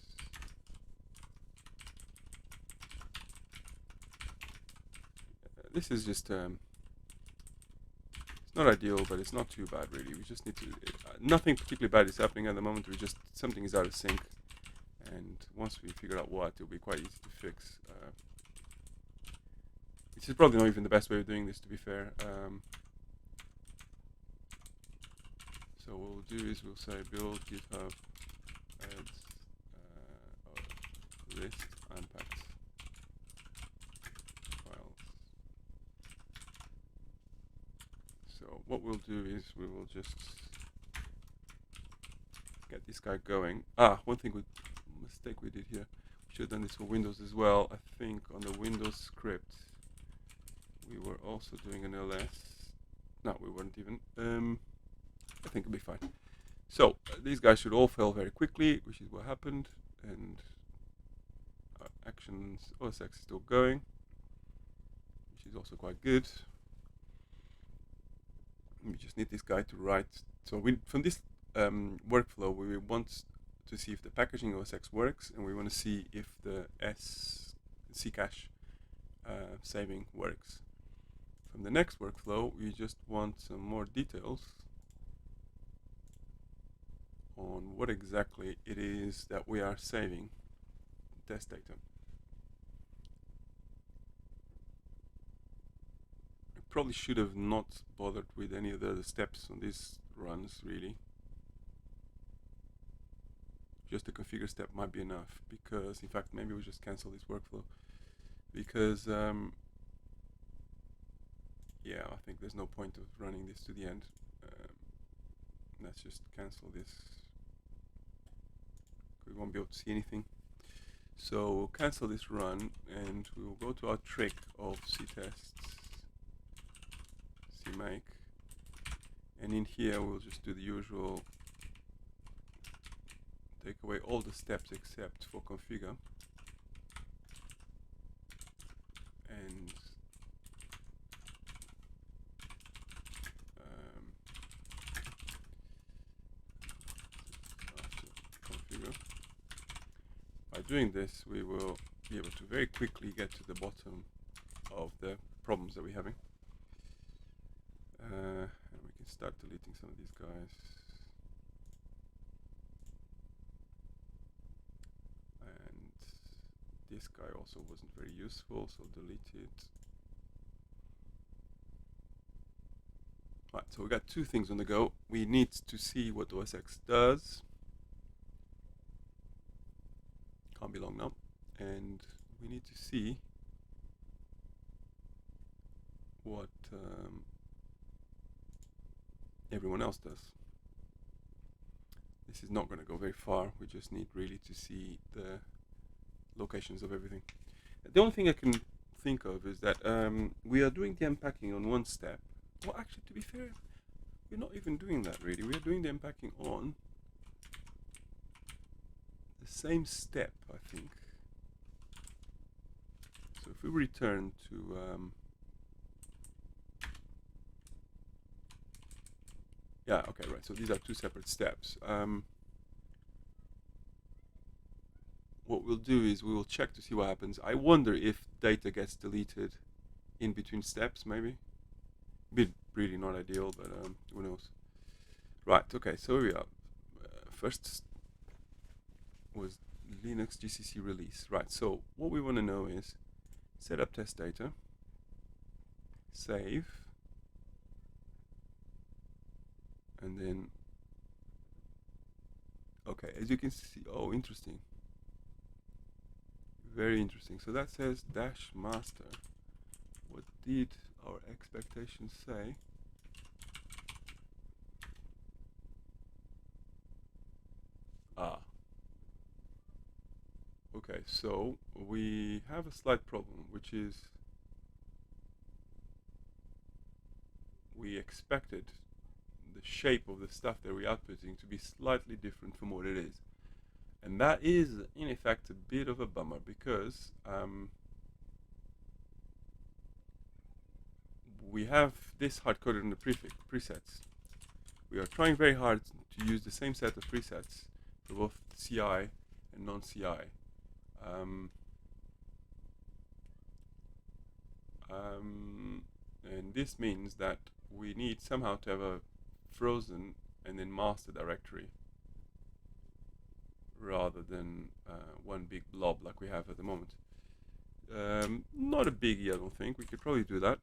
This is just it's not ideal, but it's not too bad really. We just need to nothing particularly bad is happening at the moment. We just something is out of sync, and once we figure out what, it'll be quite easy to fix. This is probably not even the best way of doing this, to be fair. So what we'll do is we'll say build GitHub adds list unpacked files. So what we'll do is we will just get this guy going. One mistake we did here. We should have done this for Windows as well. I think on the Windows script we were also doing an ls. No, we weren't even. I think it'll be fine. So these guys should all fail very quickly, which is what happened, and our actions OSX is still going, which is also quite good. We just need this guy to write. So from this workflow, we want to see if the packaging OSX works, and we want to see if the C cache saving works. From the next workflow, we just want some more details on what exactly it is that we are saving test data. I probably should have not bothered with any of the other steps on these runs really. Just the configure step might be enough, because in fact maybe we just cancel this workflow, because yeah, I think there's no point of running this to the end. Let's just cancel this. We won't be able to see anything. So we'll cancel this run, and we will go to our trick of ctests, cmake, and in here we'll just do the usual, take away all the steps except for configure, and configure. By doing this, we will be able to very quickly get to the bottom of the problems that we're having, and we can start deleting some of these guys. And this guy also wasn't very useful, so delete it. Right, so we got two things on the go. We need to see what OSX does. Can't be long now. And we need to see what everyone else does. This is not going to go very far. We just need really to see the locations of everything. The only thing I can think of is that we are doing the unpacking on one step. Well, actually, to be fair, we're not even doing that really. We are doing the unpacking on the same step, I think. So if we return to yeah, okay, right. So these are two separate steps. What we'll do is we will check to see what happens. I wonder if data gets deleted in between steps, maybe. Be really not ideal, but who knows. Right, okay, so here we are. First was Linux GCC release. Right, so what we want to know is set up test data, save, and then, okay, as you can see, oh, interesting. Very interesting. So that says dash master what did our expectations say? Okay, so we have a slight problem, which is we expected the shape of the stuff that we're outputting to be slightly different from what it is. And that is, in effect, a bit of a bummer because we have this hard-coded in the presets. We are trying very hard to use the same set of presets for both CI and non-CI. And this means that we need somehow to have a frozen and then master directory rather than one big blob like we have at the moment. Not a biggie, I don't think. We could probably do that.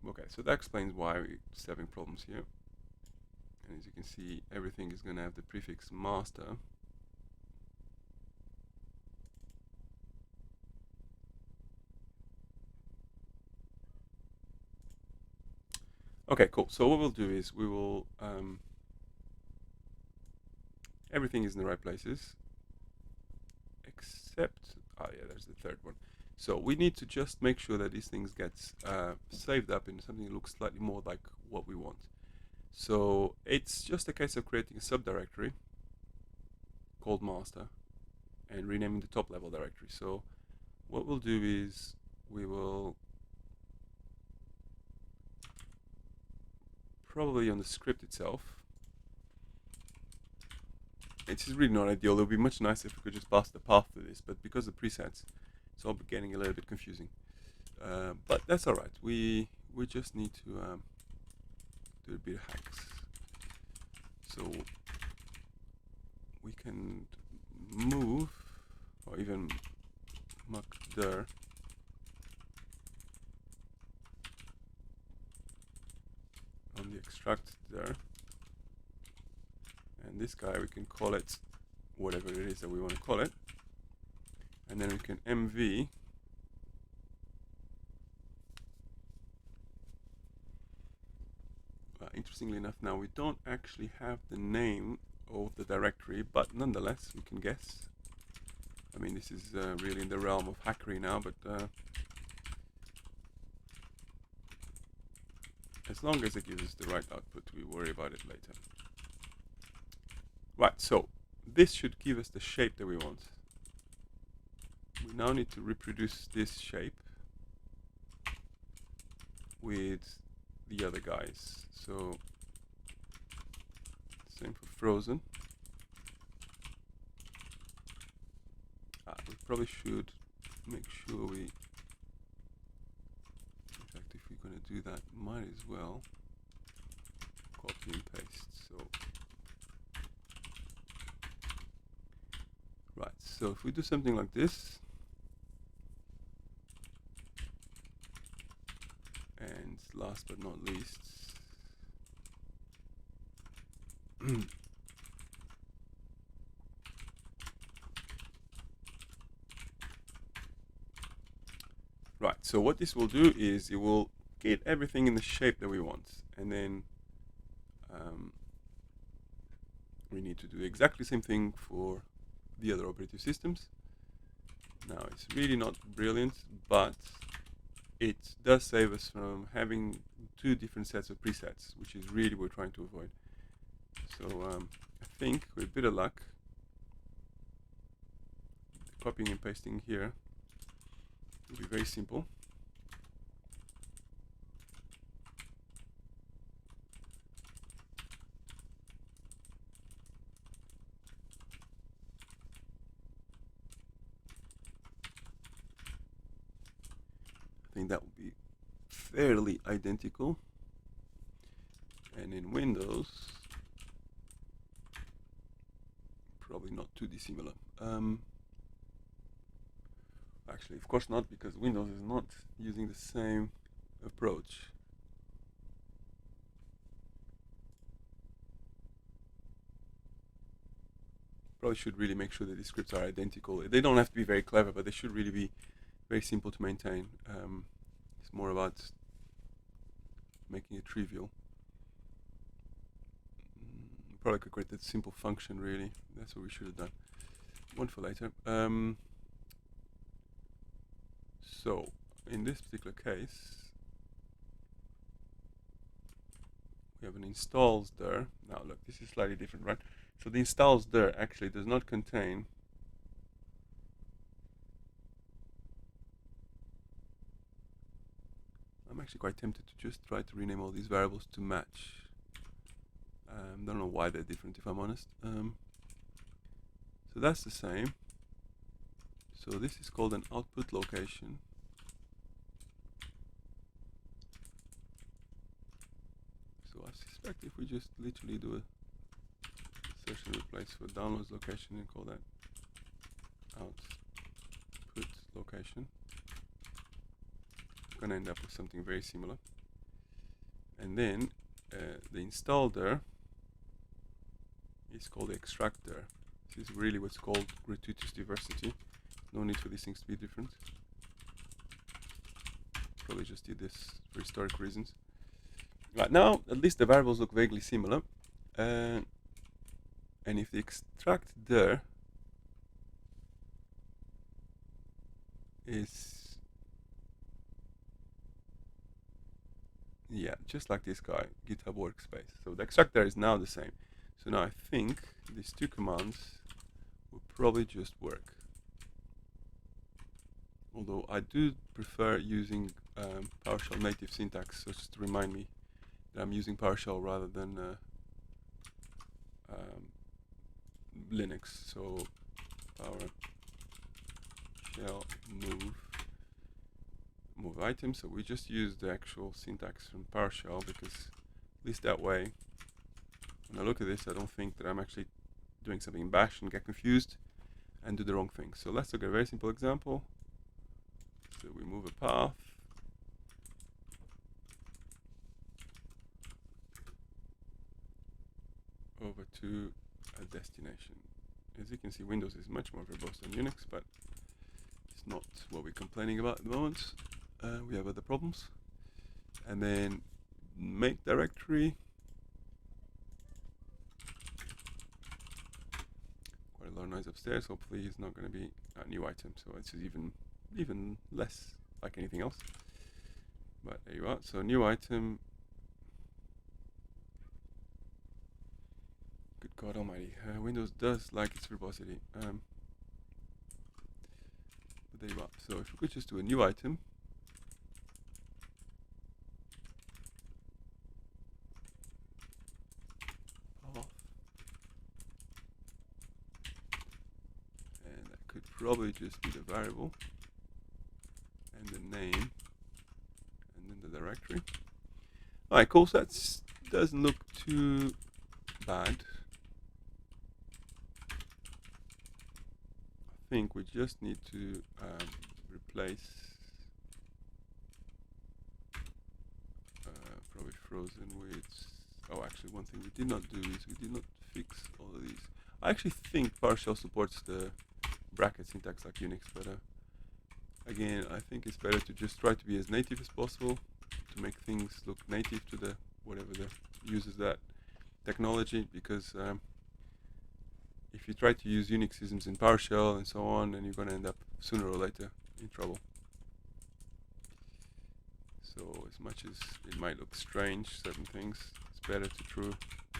Okay, so that explains why we're having problems here. And as you can see, everything is going to have the prefix master. Okay, cool. So what we'll do is we will everything is in the right places except yeah, there's the third one. So we need to just make sure that these things get saved up in something that looks slightly more like what we want. So it's just a case of creating a subdirectory called master and renaming the top level directory. So what we'll do is we will probably on the script itself. It's really not ideal. It would be much nicer if we could just pass the path to this, but because of presets, it's all getting a little bit confusing. But that's all right. We just need to do a bit of hacks. So we can move or even muck dir on the extract there, and this guy we can call it whatever it is that we want to call it, and then we can mv interestingly enough, now we don't actually have the name of the directory, but nonetheless we can guess. I mean, this is really in the realm of hackery now, but as long as it gives us the right output, we worry about it later. Right, so this should give us the shape that we want. We now need to reproduce this shape with the other guys. So same for frozen. We probably should make sure we, in fact, if we're going to do that, might as well copy and paste. So right, so if we do something like this, and last but not least, right, so what this will do is it will get everything in the shape that we want, and then we need to do exactly the same thing for the other operating systems. Now it's really not brilliant, but it does save us from having two different sets of presets, which is really what we're trying to avoid. So I think with a bit of luck, copying and pasting here will be very simple. I think that will be fairly identical. And in Windows, probably not too dissimilar. Actually, of course not, because Windows is not using the same approach. probably should really make sure that these scripts are identical. They don't have to be very clever, but they should really be very simple to maintain. It's more about making it trivial. Probably could create that simple function, really. That's what we should have done. One for later. So, in this particular case, we have an installs there. Now look, this is slightly different, right? So the installs there actually does not contain I'm actually quite tempted to just try to rename all these variables to match. Don't know why they're different, if I'm honest. So that's the same. So this is called an output location. So I suspect if we just literally do a search and replace for downloads location and call that output location, we're going to end up with something very similar. And then the install there is called the extractor. This is really what's called gratuitous diversity. No need for these things to be different. Probably just did this for historic reasons. Right now, at least the variables look vaguely similar. And if the extract there is, yeah, just like this guy, GitHub workspace. So the extract there is now the same. So now I think these two commands will probably just work. Although I do prefer using PowerShell native syntax, so just to remind me that I'm using PowerShell rather than Linux. So PowerShell move item. So we just use the actual syntax from PowerShell, because at least that way, when I look at this, I don't think that I'm actually doing something in Bash and get confused and do the wrong thing. So let's look at a very simple example. So we move a path. Over to a destination. As you can see, Windows is much more verbose than Unix, but it's not what we're complaining about at the moment. We have other problems. And then make directory. Quite a lot of noise upstairs. Hopefully it's not going to be a new item, so it's even less like anything else. But there you are. So new item. Good God Almighty, Windows does like its verbosity. But there you are. So if we could just do a new item. And that could probably just be the variable. And the name. And then the directory. Alright, cool. So that doesn't look too bad. I think we just need to replace probably frozen with, oh, actually one thing we did not do is we did not fix all of these. I actually think PowerShell supports the bracket syntax like Unix, but again, I think it's better to just try to be as native as possible to make things look native to the whatever uses that technology, because if you try to use Unixisms in PowerShell and so on, then you're going to end up sooner or later in trouble. So as much as it might look strange, certain things, it's better to true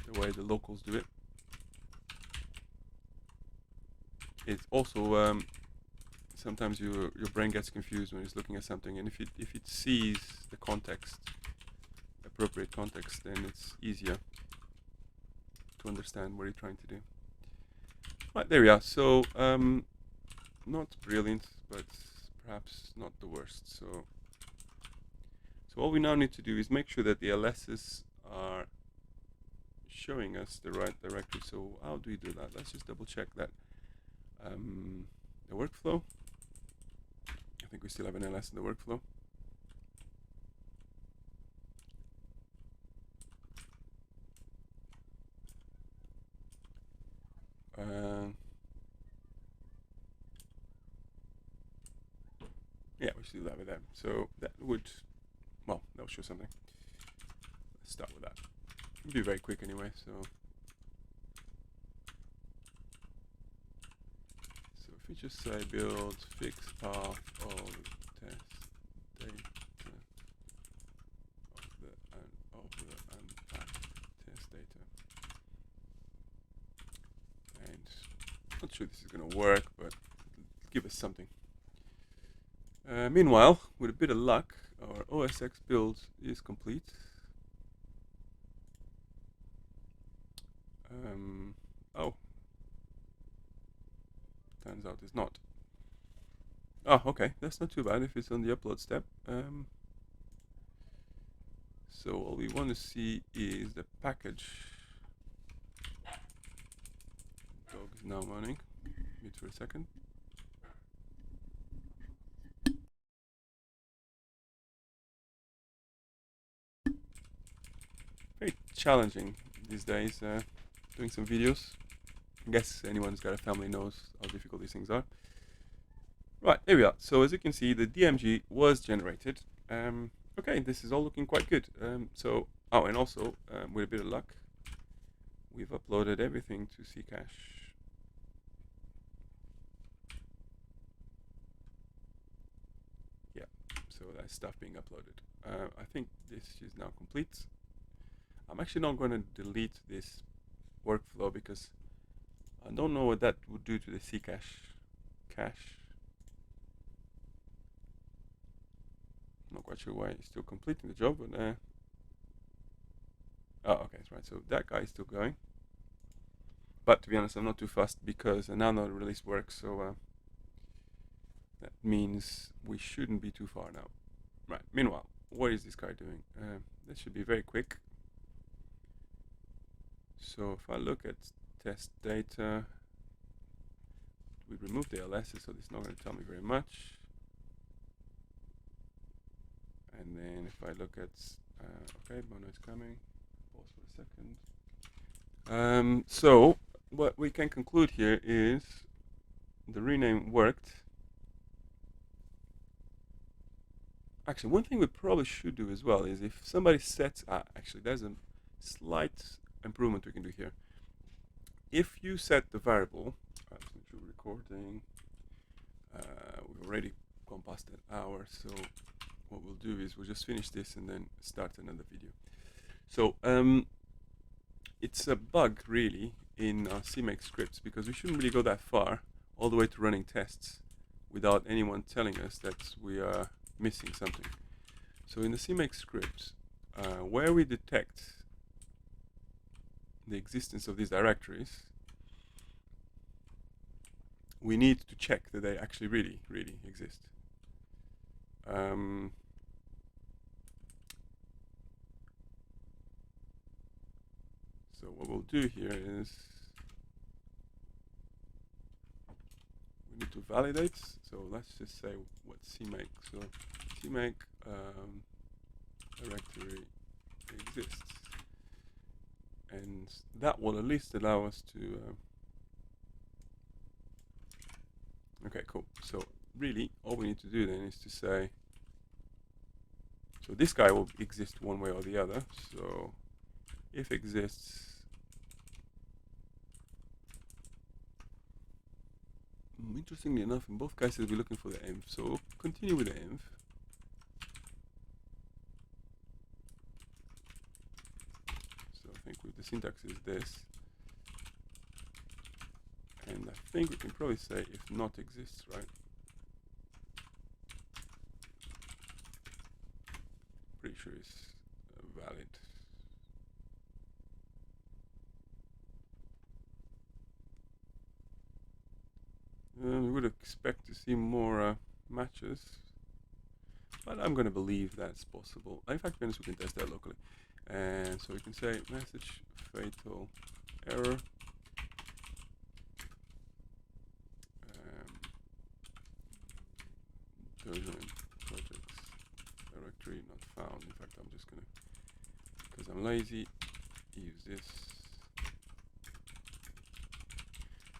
the way the locals do it. It's also sometimes your brain gets confused when it's looking at something, and if it sees the context, appropriate context, then it's easier to understand what you're trying to do. Right, there we are. So not brilliant, but perhaps not the worst. So all we now need to do is make sure that the LSs are showing us the right directory. So how do we do that? Let's just double check that. The workflow. I think we still have an LS in the workflow. still have it there. So that would, well, that'll show something. Let's start with that. It'll be very quick anyway. So if we just say build fix path of test data of the unpacked test data, and I'm not sure this is going to work, but give us something. Meanwhile, with a bit of luck, our OSX build is complete. Oh, turns out it's not. Oh, okay, that's not too bad if it's on the upload step. So all we want to see is the package. Dog is now running. Wait for a second. Very challenging these days doing some videos. I guess anyone who's got a family knows how difficult these things are. Right, there we are. So as you can see, the DMG was generated. Okay, this is all looking quite good. Oh, and also, with a bit of luck, we've uploaded everything to Ccache. Yeah, so that's stuff being uploaded. I think this is now complete. I'm actually not going to delete this workflow because I don't know what that would do to the Ccache cache. Not quite sure why it's still completing the job, but oh, okay, that's right. So that guy is still going. But to be honest, I'm not too fussed because now the release works, so that means we shouldn't be too far now. Right, meanwhile, what is this guy doing? This should be very quick. So if I look at test data, we removed the LSs, so it's not going to tell me very much. And then if I look at, okay, Bono is coming. Pause for a second. So what we can conclude here is the rename worked. Actually, one thing we probably should do as well is if somebody sets, actually there's a slight improvement we can do here. If you set the variable, let's make sure we're recording, we've already gone past an hour, so what we'll do is we'll just finish this and then start another video. So it's a bug really in our CMake scripts because we shouldn't really go that far all the way to running tests without anyone telling us that we are missing something. So in the CMake script, where we detect the existence of these directories, we need to check that they actually really exist. So what we'll do here is we need to validate. So let's just say what CMake. So CMake directory exists, and that will at least allow us to. Okay, cool. So really, all we need to do then is to say. So this guy will exist one way or the other. So if exists. Interestingly enough, in both cases we're looking for the env, so we'll continue with the env. So I think with the syntax is this, and I think we can probably say if not exists, right? Pretty sure it's valid. We would expect to see more matches, but I'm going to believe that's possible. In fact, we can test that locally. And so we can say message fatal error. Dogen projects directory not found. In fact, I'm just going to, because I'm lazy, use this.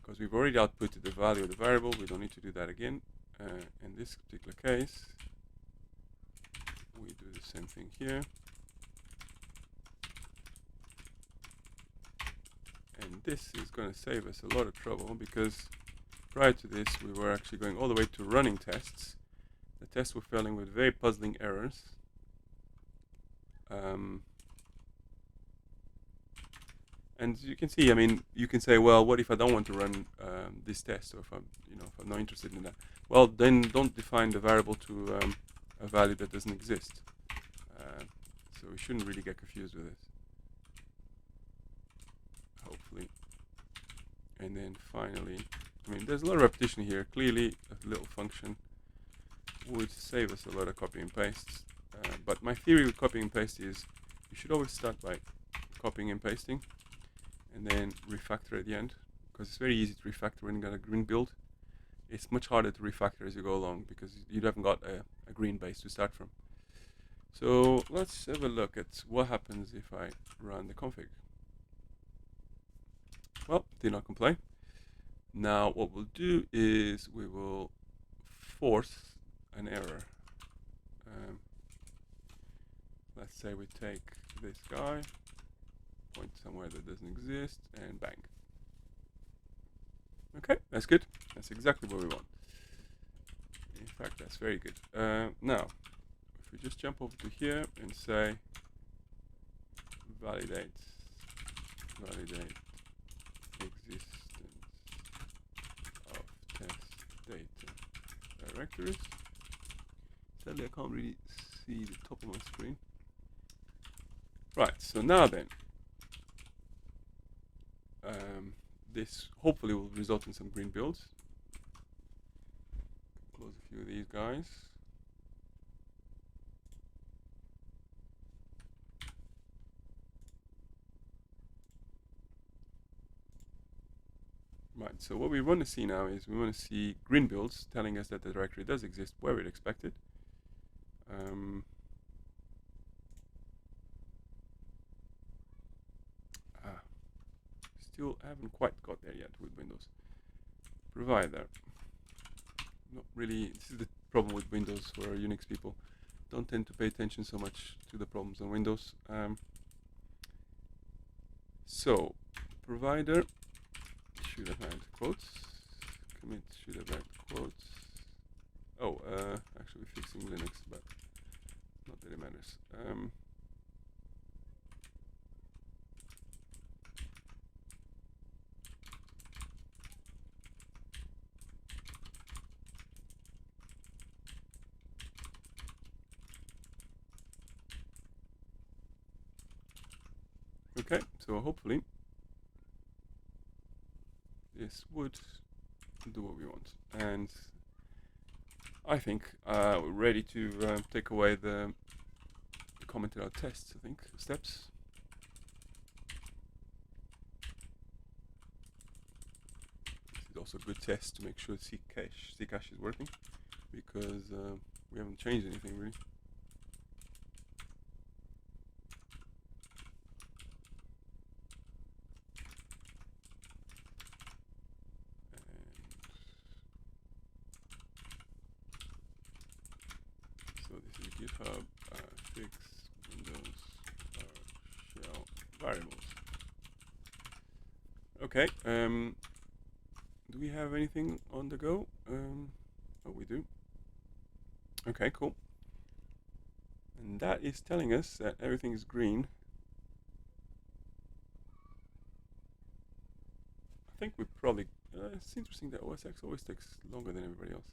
Because we've already outputted the value of the variable, we don't need to do that again. In this particular case, do the same thing here. And this is going to save us a lot of trouble, because prior to this we were actually going all the way to running tests. The tests were failing with very puzzling errors. And you can see, I mean, you can say, well, what if I don't want to run this test, or if I'm not interested in that? Well, then don't define the variable to a value that doesn't exist. So we shouldn't really get confused with this, hopefully. And then finally, I mean, there's a lot of repetition here. Clearly, a little function would save us a lot of copy and pastes. But my theory with copying and paste is you should always start by copying and pasting, and then refactor at the end, because it's very easy to refactor when you've got a green build. It's much harder to refactor as you go along, because you haven't got a green base to start from. So let's have a look at what happens if I run the config. Well, did not complain. Now what we'll do is we will force an error. Let's say we take this guy, point somewhere that doesn't exist, and bang. Okay, that's good. That's exactly what we want. In fact, that's very good. Now, if we just jump over to here and say validate existence of test data directories. Sadly, I can't really see the top of my screen. Right, so now then, this hopefully will result in some green builds. Close a few of these guys. Right, so what we want to see now is we want to see green builds telling us that the directory does exist where we'd expect it. Still haven't quite got there yet with Windows. Provider. Not really. This is the problem with Windows for Unix people. Don't tend to pay attention so much to the problems on Windows. So, provider should have had quotes. Commit should have had quotes. Oh, actually we're fixing Linux, but not that it matters. Okay, so hopefully this would do what we want, and I think we're ready to take away the commented out tests, I think, steps. This is also a good test to make sure Ccache is working, because we haven't changed anything really. So this is GitHub fix Windows shell variables. Okay, do we have anything on the go? Oh, we do. Okay, cool. And that is telling us that everything is green. I think we probably, it's interesting that OS X always takes longer than everybody else.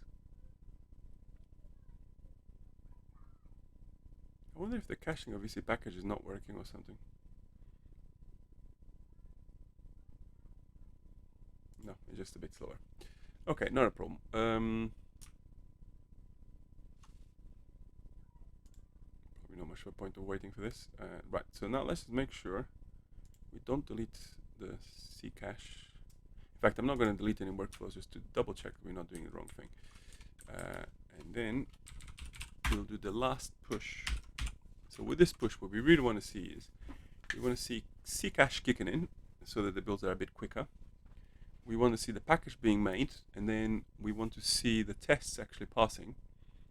I wonder if the caching of VC package is not working or something. No, it's just a bit slower. Okay, not a problem. Probably not much of a point of waiting for this. Right, so now let's make sure we don't delete the Ccache. In fact, I'm not going to delete any workflows, just to double check we're not doing the wrong thing. And then we'll do the last push. So with this push, what we really want to see is we want to see Ccache kicking in so that the builds are a bit quicker. We want to see the package being made, and then we want to see the tests actually passing,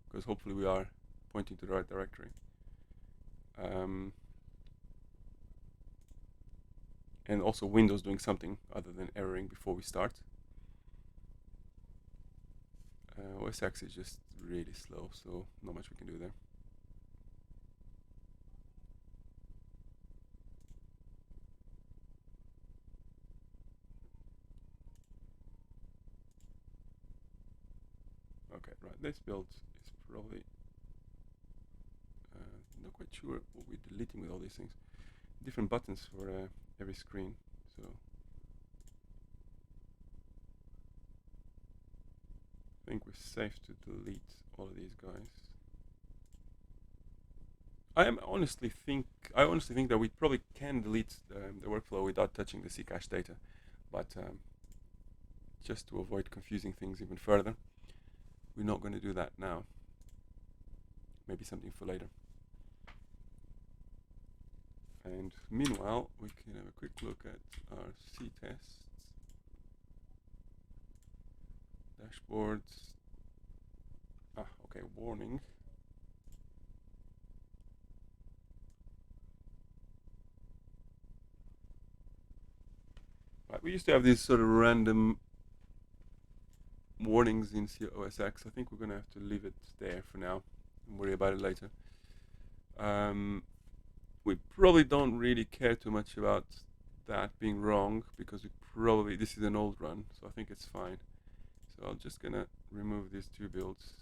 because hopefully we are pointing to the right directory. and also Windows doing something other than erroring before we start. OS X is just really slow, so not much we can do there. Okay, right, this build is probably not quite sure what we're deleting with all these things. Different buttons for every screen, so I think we're safe to delete all of these guys. I honestly think that we probably can delete the workflow without touching the C cache data, but just to avoid confusing things even further, we're not going to do that now. Maybe something for later. And meanwhile, we can have a quick look at our C tests, dashboards. Okay, warning. Right, we used to have these sort of random warnings in OS X. I think we're going to have to leave it there for now and worry about it later. We probably don't really care too much about that being wrong because this is an old run, so I think it's fine. So I'm just gonna remove these two builds.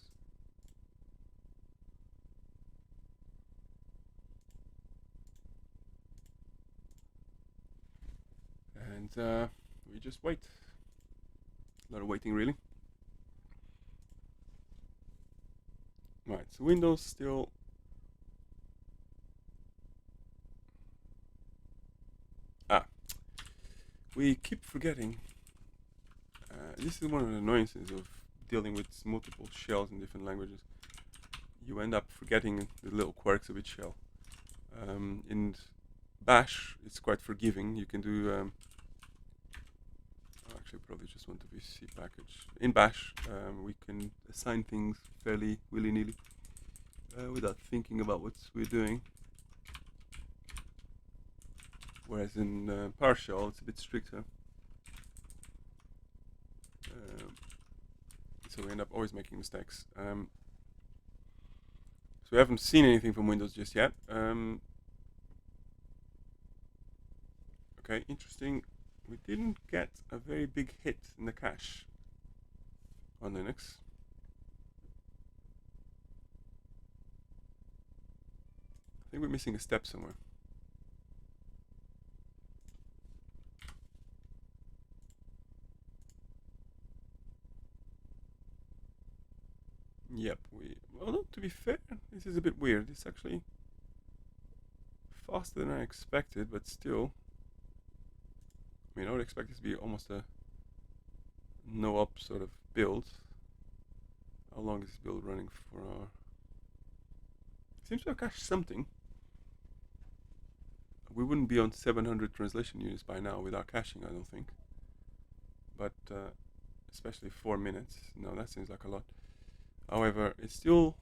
And we just wait. A lot of waiting, really. Right, so Windows still. We keep forgetting. This is one of the annoyances of dealing with multiple shells in different languages. You end up forgetting the little quirks of each shell. In Bash, it's quite forgiving. You can do. Actually, probably just want a VC package. In Bash, we can assign things fairly willy-nilly without thinking about what we're doing. Whereas in PowerShell, it's a bit stricter. So we end up always making mistakes. So we haven't seen anything from Windows just yet. Okay, interesting. We didn't get a very big hit in the cache on Linux. I think we're missing a step somewhere. Yep, well, to be fair, this is a bit weird. It's actually faster than I expected, but still, I mean, I would expect this to be almost a no-op sort of build. How long is this build running for? Seems to have cached something. We wouldn't be on 700 translation units by now without caching, I don't think. But especially 4 minutes, no, that seems like a lot. However, it still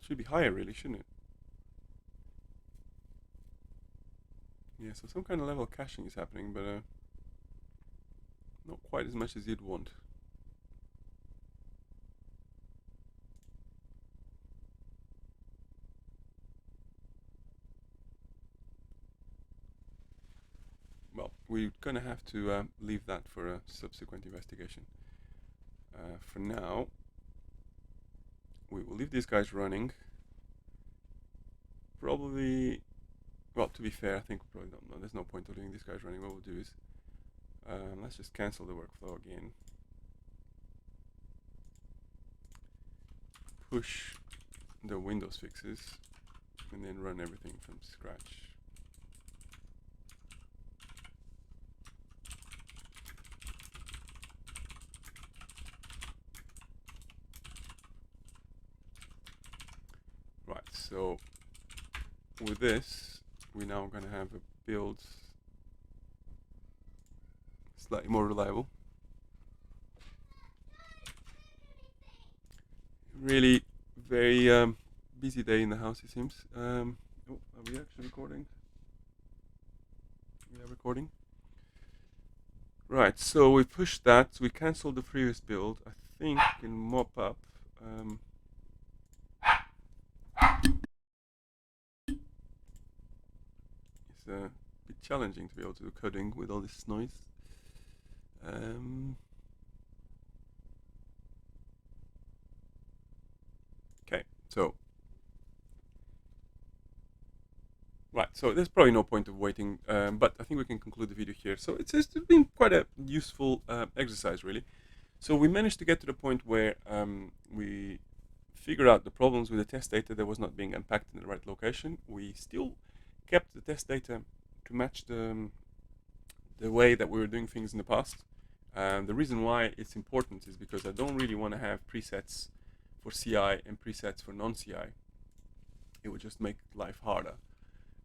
should be higher, really, shouldn't it? Yeah, so some kind of level of caching is happening, but not quite as much as you'd want. Well, we're gonna have to leave that for a subsequent investigation. For now, we will leave these guys running. Probably, well, to be fair, I think we probably don't know. There's no point of leaving these guys running. What we'll do is, let's just cancel the workflow again. Push the Windows fixes, and then run everything from scratch. Right, so with this, we're now going to have a build slightly more reliable. Really very busy day in the house, it seems. Oh, Are we actually recording? We are recording. Right, so we pushed that. We cancelled the previous build. I think in mop up. It's a bit challenging to be able to do coding with all this noise. Okay, so right, so there's probably no point of waiting, but I think we can conclude the video here. So it's been quite a useful exercise, really. So we managed to get to the point where we figured out the problems with the test data that was not being unpacked in the right location. We still kept the test data to match the way that we were doing things in the past. The reason why it's important is because I don't really want to have presets for CI and presets for non-CI. It would just make life harder.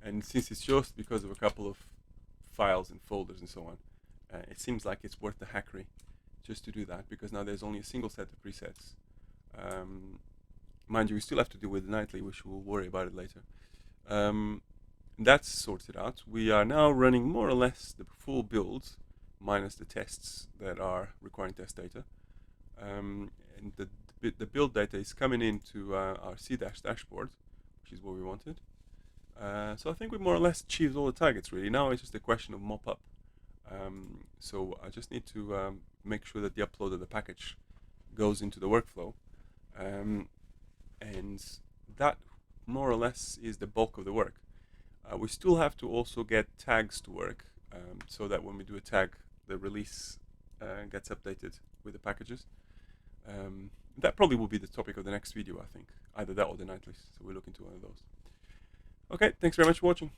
And since it's just because of a couple of files and folders and so on, it seems like it's worth the hackery just to do that, because now there's only a single set of presets. Mind you, we still have to deal with nightly, which we'll worry about it later. That's sorted out. We are now running more or less the full build, minus the tests that are requiring test data. And the build data is coming into our C dashboard, which is what we wanted. So I think we more or less achieved all the targets, really. Now it's just a question of mop up. So I just need to make sure that the upload of the package goes into the workflow. And that more or less is the bulk of the work. We still have to also get tags to work, so that when we do a tag, the release gets updated with the packages. That probably will be the topic of the next video, I think. Either that or the nightly, so we'll look into one of those. Okay, thanks very much for watching.